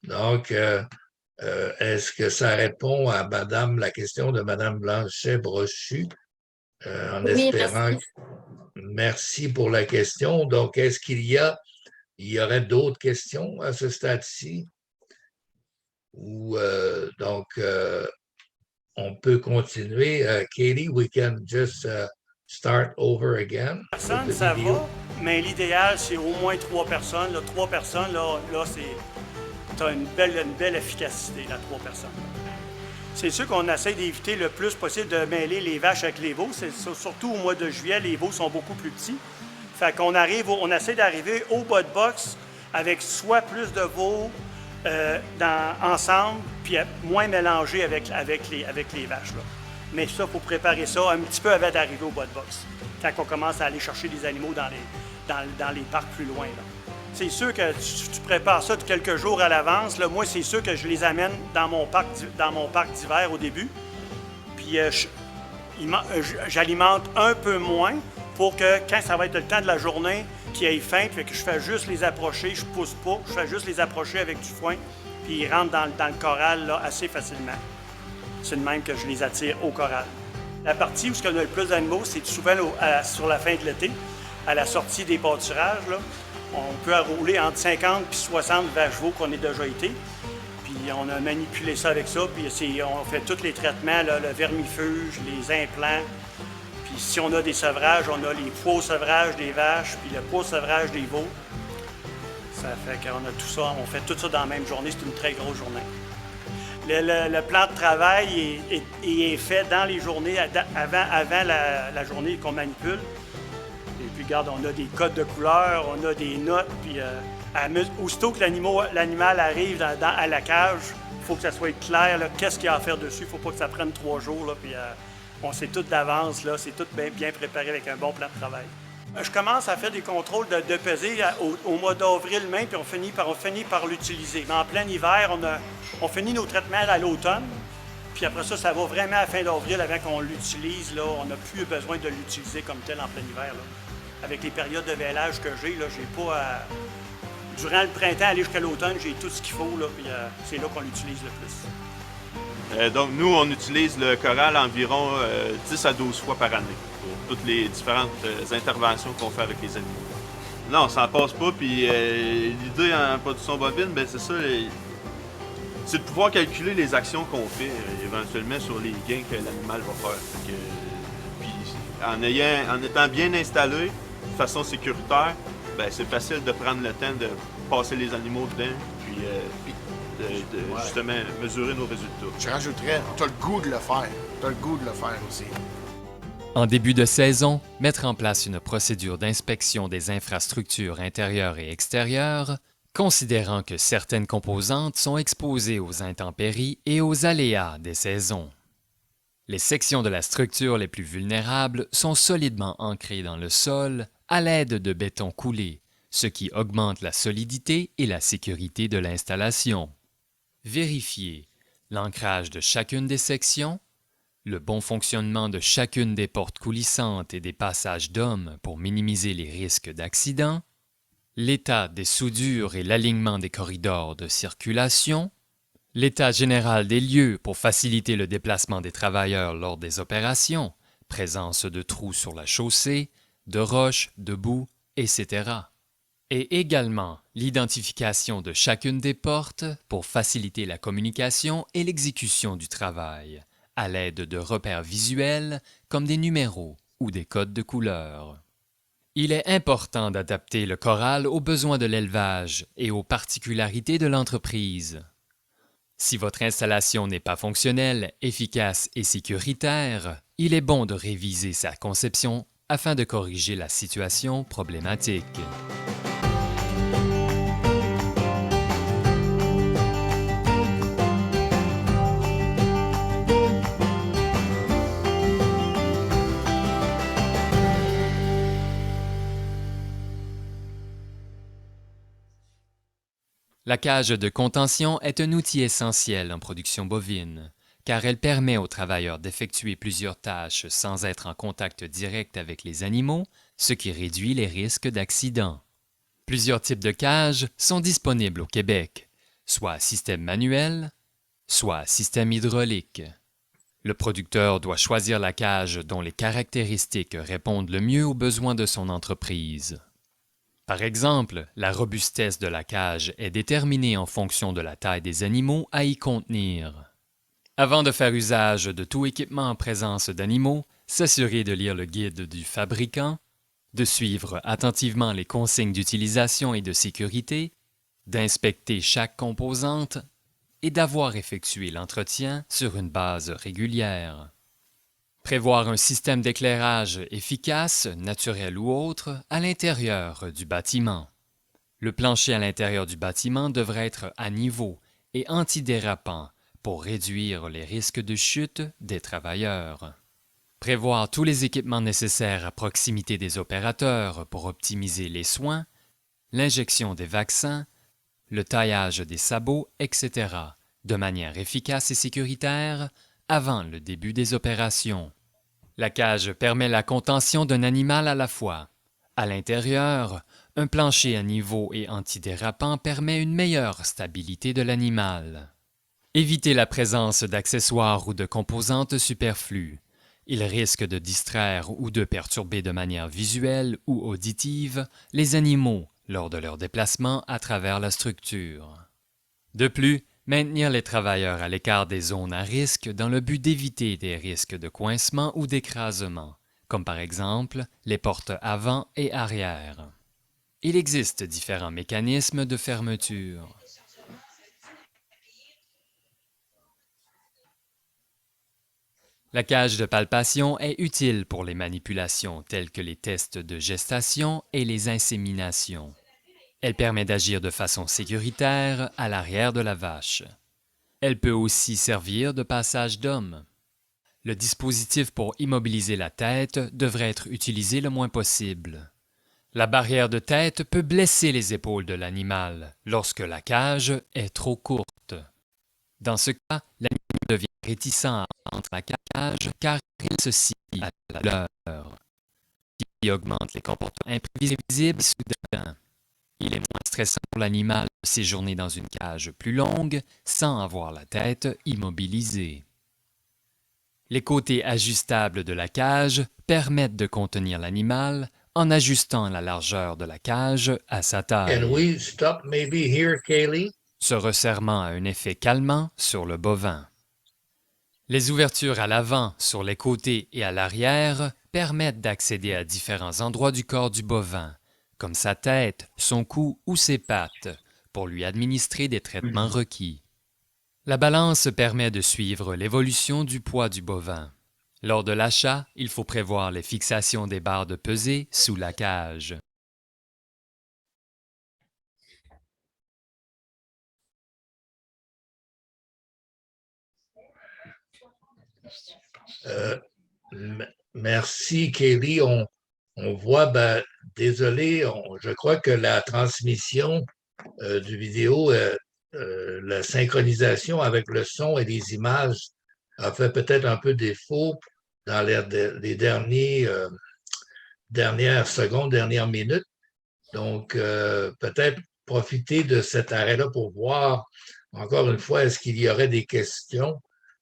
Donc, est-ce que ça répond à la question de Mme Blanchet-Brochu? En espérant. Merci pour la question. Donc, est-ce qu'il y aurait d'autres questions à ce stade-ci? Ou donc, on peut continuer. Katie, we can just start over again. Personne, ça va, mais l'idéal, c'est au moins 3 personnes. Là, 3 personnes, là tu as une belle efficacité, là, 3 personnes. C'est sûr qu'on essaie d'éviter le plus possible de mêler les vaches avec les veaux. Surtout au mois de juillet, les veaux sont beaucoup plus petits. Fait qu'on essaie d'arriver au bas de box avec soit plus de veaux ensemble, puis moins mélangés avec les vaches. Là. Mais ça, il faut préparer ça un petit peu avant d'arriver au bas de box, quand on commence à aller chercher des animaux dans les parcs plus loin. Là. C'est sûr que tu prépares ça de quelques jours à l'avance. Moi, c'est sûr que je les amène dans mon parc d'hiver au début. puis j'alimente un peu moins pour que quand ça va être le temps de la journée, qu'ils aient faim, fait que je fais juste les approcher, je pousse pas, je fais juste les approcher avec du foin, puis ils rentrent dans le corral là, assez facilement. C'est de même que je les attire au corral. La partie où on a le plus d'animaux, c'est souvent sur la fin de l'été, à la sortie des pâturages. Là, on peut rouler entre 50 et 60 vaches-veaux qu'on a déjà été. Puis on a manipulé ça avec ça, puis on fait tous les traitements, là, le vermifuge, les implants. Puis si on a des sevrages, on a les poids au sevrage des vaches, puis le poids au sevrage des veaux. Ça fait qu'on a tout ça, on fait tout ça dans la même journée, c'est une très grosse journée. Le plan de travail est fait dans les journées, avant la journée qu'on manipule. Et puis, regarde, on a des codes de couleurs, on a des notes, puis aussitôt que l'animal arrive à la cage, il faut que ça soit clair, qu'est-ce qu'il y a à faire dessus, il ne faut pas que ça prenne 3 jours, là, puis on sait tout d'avance, là, c'est tout bien préparé avec un bon plan de travail. Je commence à faire des contrôles de pesée au mois d'avril même, puis on finit par l'utiliser. Mais en plein hiver, on finit nos traitements à l'automne, puis après ça va vraiment à la fin d'avril avant qu'on l'utilise. Là, on n'a plus besoin de l'utiliser comme tel en plein hiver. Là. Avec les périodes de vêlage que j'ai pas à... Durant le printemps, aller jusqu'à l'automne, j'ai tout ce qu'il faut, là, puis c'est là qu'on l'utilise le plus. Donc, nous, on utilise le corral environ 10 à 12 fois par année pour toutes les différentes interventions qu'on fait avec les animaux. Non, ça n'en passe pas. Puis l'idée en production bovine, ben c'est ça, c'est de pouvoir calculer les actions qu'on fait éventuellement sur les gains que l'animal va faire. Puis en étant bien installé de façon sécuritaire, ben c'est facile de prendre le temps de passer les animaux dedans, puis justement mesurer nos résultats. Je rajouterais, tu as le goût de le faire. Tu as le goût de le faire aussi. En début de saison, mettre en place une procédure d'inspection des infrastructures intérieures et extérieures, considérant que certaines composantes sont exposées aux intempéries et aux aléas des saisons. Les sections de la structure les plus vulnérables sont solidement ancrées dans le sol à l'aide de béton coulé, ce qui augmente la solidité et la sécurité de l'installation. Vérifiez l'ancrage de chacune des sections, le bon fonctionnement de chacune des portes coulissantes et des passages d'hommes pour minimiser les risques d'accident, l'état des soudures et l'alignement des corridors de circulation, l'état général des lieux pour faciliter le déplacement des travailleurs lors des opérations, présence de trous sur la chaussée, de roches, de boue, etc. Et également l'identification de chacune des portes pour faciliter la communication et l'exécution du travail, à l'aide de repères visuels comme des numéros ou des codes de couleurs. Il est important d'adapter le corral aux besoins de l'élevage et aux particularités de l'entreprise. Si votre installation n'est pas fonctionnelle, efficace et sécuritaire, il est bon de réviser sa conception afin de corriger la situation problématique. La cage de contention est un outil essentiel en production bovine, car elle permet aux travailleurs d'effectuer plusieurs tâches sans être en contact direct avec les animaux, ce qui réduit les risques d'accident. Plusieurs types de cages sont disponibles au Québec, soit à système manuel, soit à système hydraulique. Le producteur doit choisir la cage dont les caractéristiques répondent le mieux aux besoins de son entreprise. Par exemple, la robustesse de la cage est déterminée en fonction de la taille des animaux à y contenir. Avant de faire usage de tout équipement en présence d'animaux, s'assurer de lire le guide du fabricant, de suivre attentivement les consignes d'utilisation et de sécurité, d'inspecter chaque composante et d'avoir effectué l'entretien sur une base régulière. Prévoir un système d'éclairage efficace, naturel ou autre, à l'intérieur du bâtiment. Le plancher à l'intérieur du bâtiment devrait être à niveau et antidérapant pour réduire les risques de chute des travailleurs. Prévoir tous les équipements nécessaires à proximité des opérateurs pour optimiser les soins, l'injection des vaccins, le taillage des sabots, etc., de manière efficace et sécuritaire, avant le début des opérations. La cage permet la contention d'un animal à la fois. À l'intérieur, un plancher à niveau et antidérapant permet une meilleure stabilité de l'animal. Évitez la présence d'accessoires ou de composantes superflues. Ils risquent de distraire ou de perturber de manière visuelle ou auditive les animaux lors de leur déplacement à travers la structure. De plus, maintenir les travailleurs à l'écart des zones à risque dans le but d'éviter des risques de coincement ou d'écrasement, comme par exemple les portes avant et arrière. Il existe différents mécanismes de fermeture. La cage de palpation est utile pour les manipulations telles que les tests de gestation et les inséminations. Elle permet d'agir de façon sécuritaire à l'arrière de la vache. Elle peut aussi servir de passage d'homme. Le dispositif pour immobiliser la tête devrait être utilisé le moins possible. La barrière de tête peut blesser les épaules de l'animal lorsque la cage est trop courte. Dans ce cas, l'animal devient réticent à entrer à la cage car il se scie à la douleur, qui augmente les comportements imprévisibles soudains. Il est moins stressant pour l'animal de séjourner dans une cage plus longue sans avoir la tête immobilisée. Les côtés ajustables de la cage permettent de contenir l'animal en ajustant la largeur de la cage à sa taille. Can we stop maybe here, Kaylee? Ce resserrement a un effet calmant sur le bovin. Les ouvertures à l'avant, sur les côtés et à l'arrière permettent d'accéder à différents endroits du corps du bovin, comme sa tête, son cou ou ses pattes, pour lui administrer des traitements requis. La balance permet de suivre l'évolution du poids du bovin. Lors de l'achat, il faut prévoir les fixations des barres de pesée sous la cage. Merci, Kelly. On voit, désolé, je crois que la transmission du vidéo, la synchronisation avec le son et les images a fait peut-être un peu défaut dans les dernières secondes, dernières minutes. Donc, peut-être profiter de cet arrêt-là pour voir, encore une fois, est-ce qu'il y aurait des questions?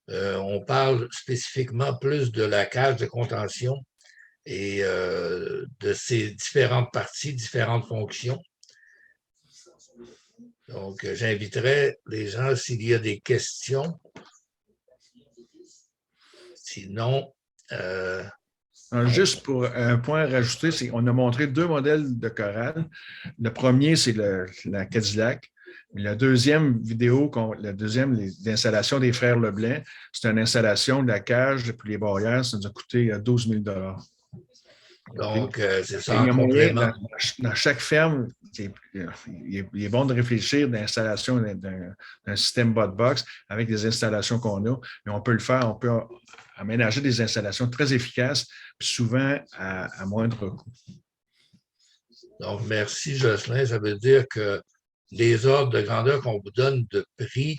On parle spécifiquement plus de la cage de contention et de ses différentes parties, différentes fonctions. Donc, j'inviterai les gens s'il y a des questions. Sinon, juste pour un point à rajouter, c'est qu'on a montré 2 modèles de chorale. Le premier, c'est la Cadillac. La deuxième vidéo, l'installation des frères Leblanc, c'est une installation de la cage puis les barrières, ça nous a coûté 12 000 $. Donc, c'est ça, il y a en moyen, complément. dans chaque ferme, il est bon de réfléchir d'installation d'un système bot-box avec des installations qu'on a. Mais on peut le faire, on peut aménager des installations très efficaces, puis souvent à moindre coût. Donc, merci, Jocelyn. Ça veut dire que les ordres de grandeur qu'on vous donne de prix,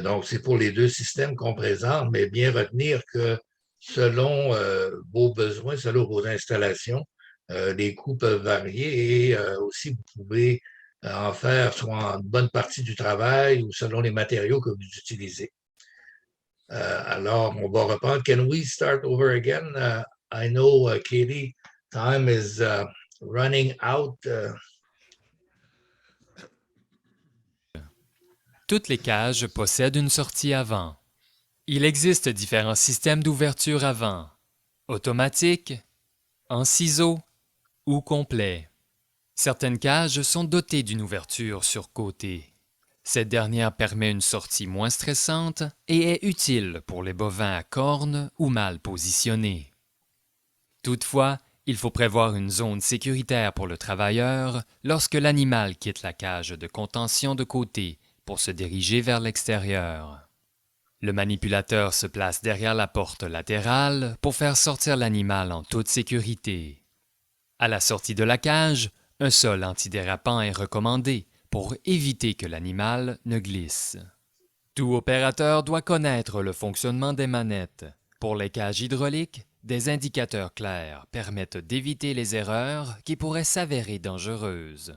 donc c'est pour les 2 systèmes qu'on présente, mais bien retenir que selon vos besoins, selon vos installations, les coûts peuvent varier et aussi vous pouvez en faire soit une bonne partie du travail ou selon les matériaux que vous utilisez. Alors, on va reprendre. Can we start over again? I know, Katie, time is running out. Toutes les cages possèdent une sortie avant. Il existe différents systèmes d'ouverture avant, automatique, en ciseaux ou complet. Certaines cages sont dotées d'une ouverture sur côté. Cette dernière permet une sortie moins stressante et est utile pour les bovins à cornes ou mal positionnés. Toutefois, il faut prévoir une zone sécuritaire pour le travailleur lorsque l'animal quitte la cage de contention de côté pour se diriger vers l'extérieur. Le manipulateur se place derrière la porte latérale pour faire sortir l'animal en toute sécurité. À la sortie de la cage, un sol antidérapant est recommandé pour éviter que l'animal ne glisse. Tout opérateur doit connaître le fonctionnement des manettes. Pour les cages hydrauliques, des indicateurs clairs permettent d'éviter les erreurs qui pourraient s'avérer dangereuses.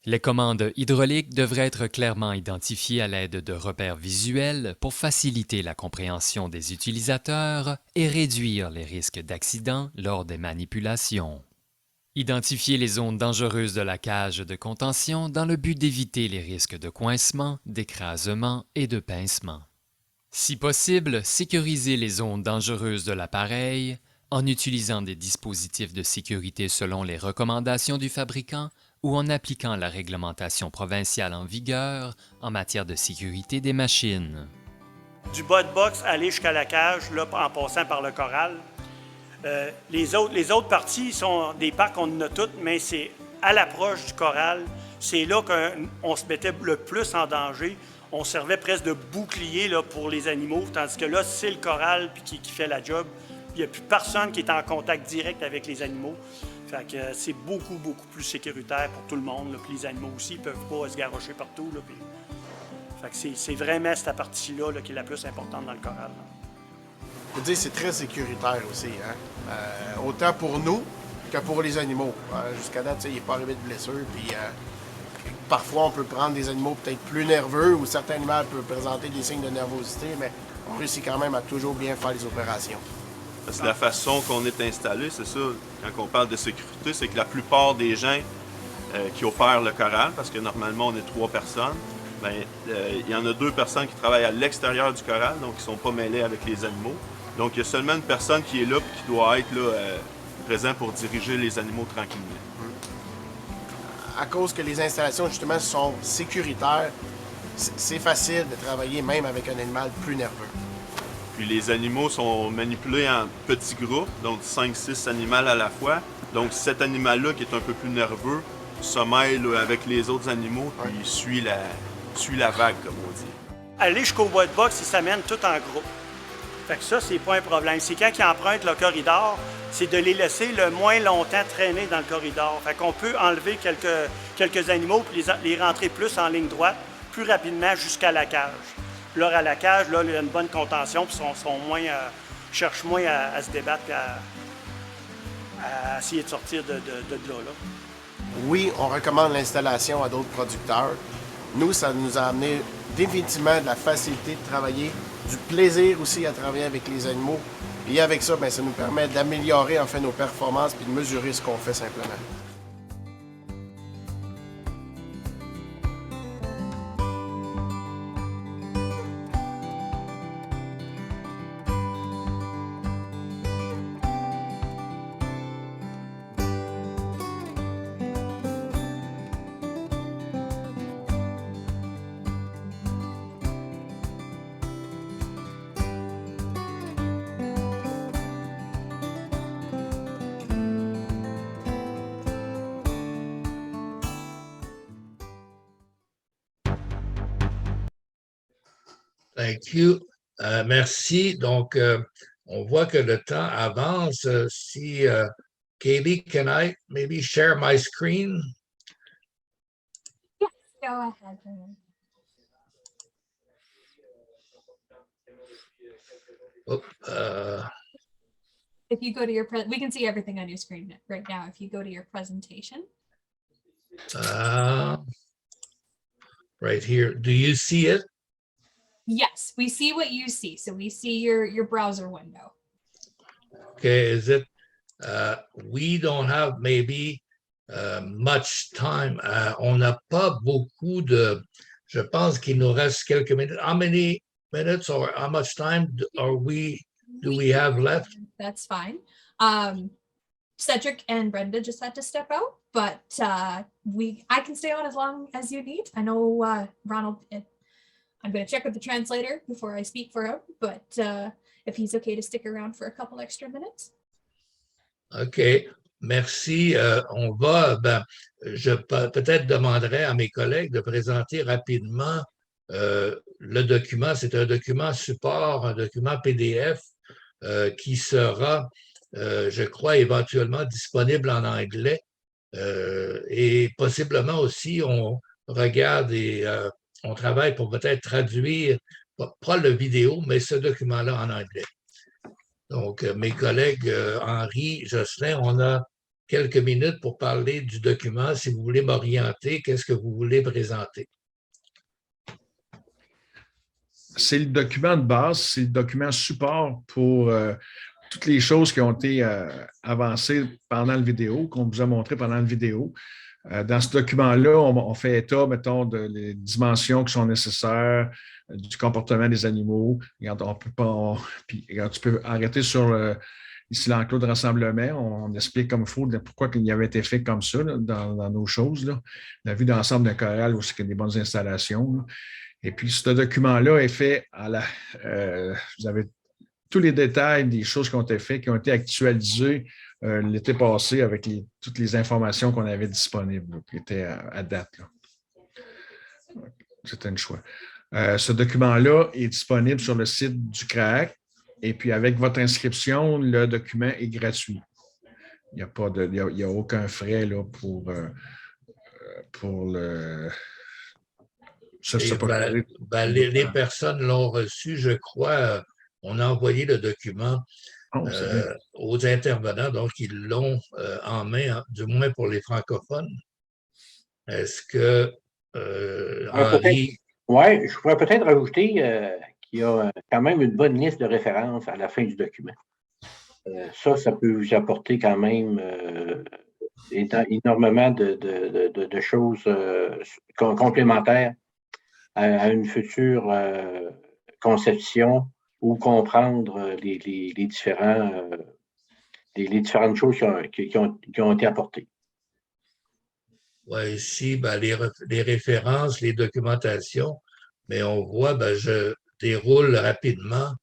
Les commandes hydrauliques devraient être clairement identifiées à l'aide de repères visuels pour faciliter la compréhension des utilisateurs et réduire les risques d'accident lors des manipulations. Identifier les zones dangereuses de la cage de contention dans le but d'éviter les risques de coincement, d'écrasement et de pincement. Si possible, sécuriser les zones dangereuses de l'appareil en utilisant des dispositifs de sécurité selon les recommandations du fabricant ou en appliquant la réglementation provinciale en vigueur en matière de sécurité des machines. Du bas de box, aller jusqu'à la cage, là, en passant par le corral. Les autres parties sont des parcs, on en a toutes, mais c'est à l'approche du corral. C'est là qu'on se mettait le plus en danger. On servait presque de bouclier là, pour les animaux, tandis que là, c'est le corral qui fait la job. Il n'y a plus personne qui est en contact direct avec les animaux. Fait que c'est beaucoup, beaucoup plus sécuritaire pour tout le monde. Là. Puis les animaux aussi ne peuvent pas se garrocher partout. Là, puis... Fait que c'est vraiment cette partie-là là, qui est la plus importante dans le corral. Je veux dire, c'est très sécuritaire aussi. Hein? Autant pour nous que pour les animaux. Jusqu'à date, il n'est pas arrivé de blessure. Puis, parfois, on peut prendre des animaux peut-être plus nerveux ou certains animaux peuvent présenter des signes de nervosité, mais on réussit quand même à toujours bien faire les opérations. Parce que la façon qu'on est installé, c'est ça, quand on parle de sécurité, c'est que la plupart des gens qui opèrent le corral, parce que normalement on est 3 personnes, bien, il y en a 2 personnes qui travaillent à l'extérieur du corral, donc qui ne sont pas mêlés avec les animaux. Donc il y a seulement une personne qui est là et qui doit être là, présent pour diriger les animaux tranquillement. À cause que les installations justement sont sécuritaires, c'est facile de travailler même avec un animal plus nerveux. Puis les animaux sont manipulés en petits groupes, donc 5-6 animaux à la fois. Donc cet animal-là qui est un peu plus nerveux se mêle avec les autres animaux puis suit la vague, comme on dit. Aller jusqu'au bois de box, ils s'amènent tout en groupe. Fait que ça, c'est pas un problème. C'est quand ils empruntent le corridor, c'est de les laisser le moins longtemps traîner dans le corridor. Fait qu'on peut enlever quelques animaux puis les rentrer plus en ligne droite, plus rapidement jusqu'à la cage. Là, à la cage, là, il y a une bonne contention, puis cherchent moins à se débattre qu'à essayer de sortir de là. Oui, on recommande l'installation à d'autres producteurs. Nous, ça nous a amené définitivement de la facilité de travailler, du plaisir aussi à travailler avec les animaux. Et avec ça, bien, ça nous permet d'améliorer en fait nos performances puis de mesurer ce qu'on fait simplement. Thank you. Merci. Donc, on voit que le temps avance. Si Katie, can I maybe share my screen? Yes, go ahead. If you go to your, we can see everything on your screen right now. If you go to your presentation. Right here. Do you see it? Yes, we see what you see. So we see your browser window. Okay, is it, we don't have maybe much time. On n'a pas beaucoup de, je pense qu'il nous reste quelques minutes. How many minutes or how much time do we have left? That's fine. Cedric and Brenda just had to step out, but I can stay on as long as you need. I know Ronald, I'm going to check with the translator before I speak for him, but if he's okay to stick around for a couple extra minutes. OK, merci. On va, je peut-être demanderai à mes collègues de présenter rapidement le document. C'est un document support, un document PDF qui sera, je crois, éventuellement disponible en anglais et possiblement aussi, on regarde et on travaille pour peut-être traduire, pas le vidéo, mais ce document-là en anglais. Donc, mes collègues Henri, Jocelyn, on a quelques minutes pour parler du document. Si vous voulez m'orienter, qu'est-ce que vous voulez présenter? C'est le document de base, c'est le document support pour toutes les choses qui ont été avancées pendant la vidéo, qu'on vous a montré pendant la vidéo. Dans ce document-là, on fait état, mettons, des dimensions qui sont nécessaires, du comportement des animaux. Regarde, on peut pas, puis, regarde, tu peux arrêter sur ici l'enclos de rassemblement. On explique comme il faut pourquoi il avait été fait comme ça là, dans nos choses. Là. La vue d'ensemble d'un corral où il y a des bonnes installations. Là. Et puis, ce document-là est fait à la. Vous avez tous les détails des choses qui ont été faites, qui ont été actualisées l'été passé avec toutes les informations qu'on avait disponibles, là, qui étaient à date. C'était un choix. Ce document-là est disponible sur le site du CRAAC et puis avec votre inscription, le document est gratuit. Il n'y a aucun frais là, pour le. Les personnes l'ont reçu, je crois. On a envoyé le document aux intervenants, donc ils l'ont en main, du moins pour les francophones. Est-ce que Henri... Oui, je pourrais peut-être rajouter qu'il y a quand même une bonne liste de références à la fin du document. Ça peut vous apporter quand même énormément de choses complémentaires à une future conception ou comprendre les différentes choses qui ont été apportées. Oui, ici, les références, les documentations, mais on voit, je déroule rapidement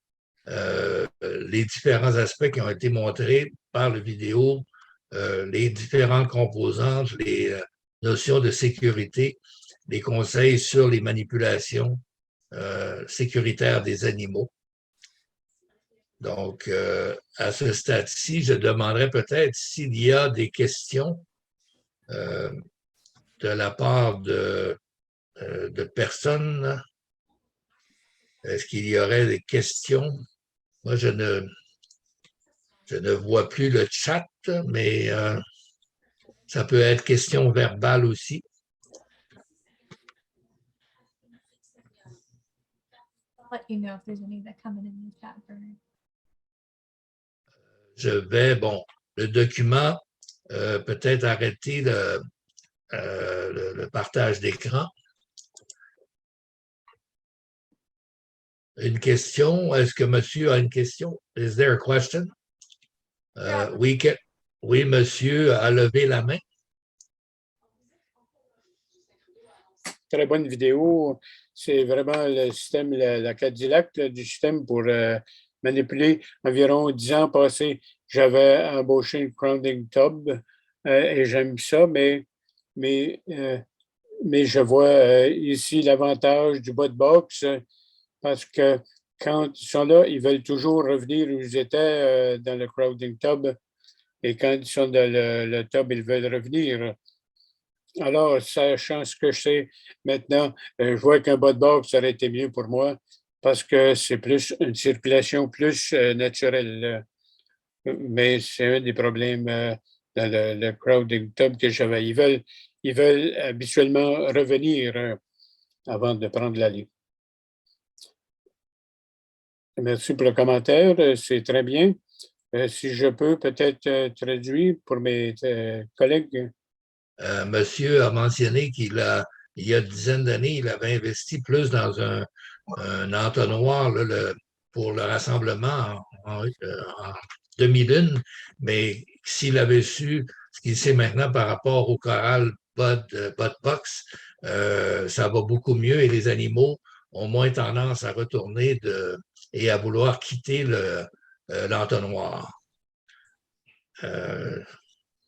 les différents aspects qui ont été montrés par la vidéo, les différentes composantes, les notions de sécurité, les conseils sur les manipulations sécuritaires des animaux. Donc, à ce stade-ci, je demanderais peut-être s'il y a des questions de la part de personnes. Est-ce qu'il y aurait des questions? Moi, je ne vois plus le chat, mais ça peut être question verbale aussi. I'll let you know if there's any that come in the chat. Je vais, le document, peut-être arrêter le partage d'écran. Une question? Est-ce que monsieur a une question? Is there a question? Oui, monsieur a levé la main. Très bonne vidéo. C'est vraiment le système, la Cadillac du système pour manipuler. Environ 10 ans passés, j'avais embauché une crowding tub et j'aime ça, mais je vois ici l'avantage du bas de box parce que quand ils sont là, ils veulent toujours revenir où ils étaient dans le crowding tub et quand ils sont dans le tub, ils veulent revenir. Alors, sachant ce que je sais maintenant, je vois qu'un bas de box, ça aurait été mieux pour moi parce que c'est plus une circulation plus naturelle. Mais c'est un des problèmes dans le crowding tub que j'avais. Ils veulent habituellement revenir avant de prendre la ligne. Merci pour le commentaire, c'est très bien. Si je peux peut-être traduire pour mes collègues. Monsieur a mentionné il y a une dizaine d'années, il avait investi plus dans un entonnoir là, pour le rassemblement en 2001, mais s'il avait su ce qu'il sait maintenant par rapport au corral Box, ça va beaucoup mieux et les animaux ont moins tendance à retourner et à vouloir quitter l'entonnoir.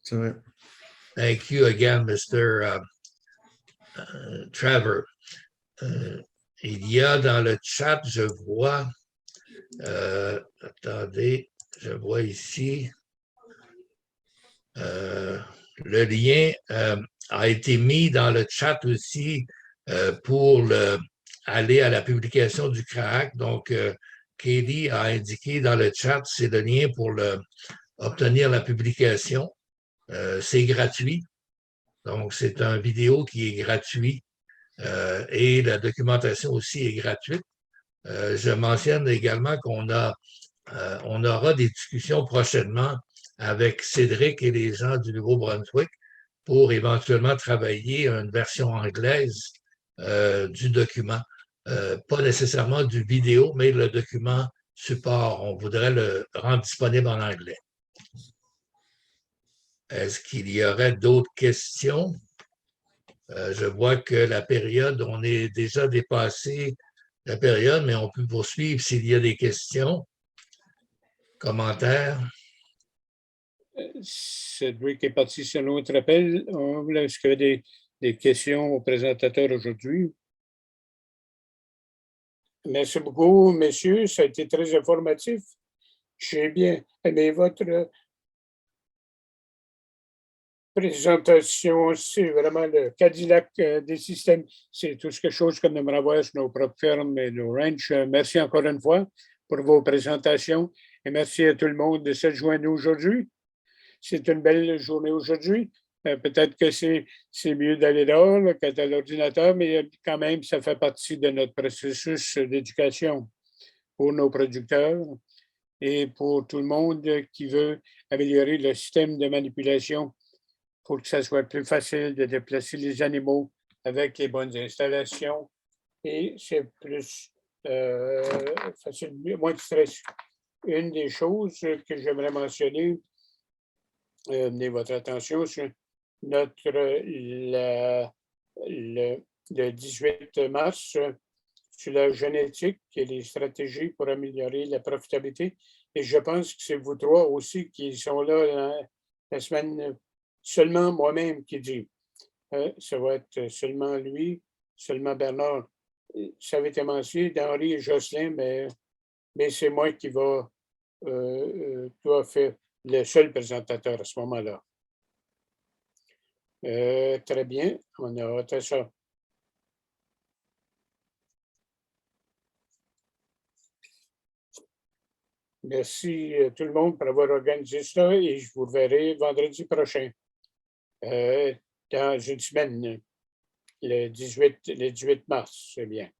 C'est vrai. Thank you again, Mr. Trevor. Il y a dans le chat, je vois, attendez, je vois ici, le lien a été mis dans le chat aussi pour aller à la publication du CRAAC. Donc, Katie a indiqué dans le chat, c'est le lien pour obtenir la publication. C'est gratuit. Donc, c'est une vidéo qui est gratuite et la documentation aussi est gratuite. Je mentionne également qu'on aura des discussions prochainement avec Cédric et les gens du Nouveau-Brunswick pour éventuellement travailler une version anglaise du document. Pas nécessairement du vidéo, mais le document support. On voudrait le rendre disponible en anglais. Est-ce qu'il y aurait d'autres questions? Je vois que la période, on est déjà dépassé la période, mais on peut poursuivre s'il y a des questions, commentaires. Cédric est parti sur notre appel. Est-ce qu'il y a des questions au présentateur aujourd'hui? Merci beaucoup, messieurs. Ça a été très informatif. J'ai bien aimé votre présentation. C'est vraiment le Cadillac des systèmes. C'est tout quelque chose qu'on aimerait voir sur nos propres fermes et nos ranchs. Merci encore une fois pour vos présentations et merci à tout le monde de se joindre aujourd'hui. C'est une belle journée aujourd'hui. Peut-être que c'est mieux d'aller dehors qu'à l'ordinateur, mais quand même, ça fait partie de notre processus d'éducation pour nos producteurs et pour tout le monde qui veut améliorer le système de manipulation pour que ça soit plus facile de déplacer les animaux avec les bonnes installations et c'est plus facile, moins de stress. Une des choses que j'aimerais mentionner, amener votre attention sur le 18 mars sur la génétique et les stratégies pour améliorer la profitabilité. Et je pense que c'est vous trois aussi qui sont là la semaine, seulement moi-même qui dit. Ça va être seulement lui, seulement Bernard. Ça avait été mentionné d'Henri et Jocelyn, mais c'est moi qui dois faire le seul présentateur à ce moment-là. Très bien, on a hâte à ça. Merci tout le monde pour avoir organisé ça et je vous verrai vendredi prochain, dans une semaine, le 18 mars, c'est bien.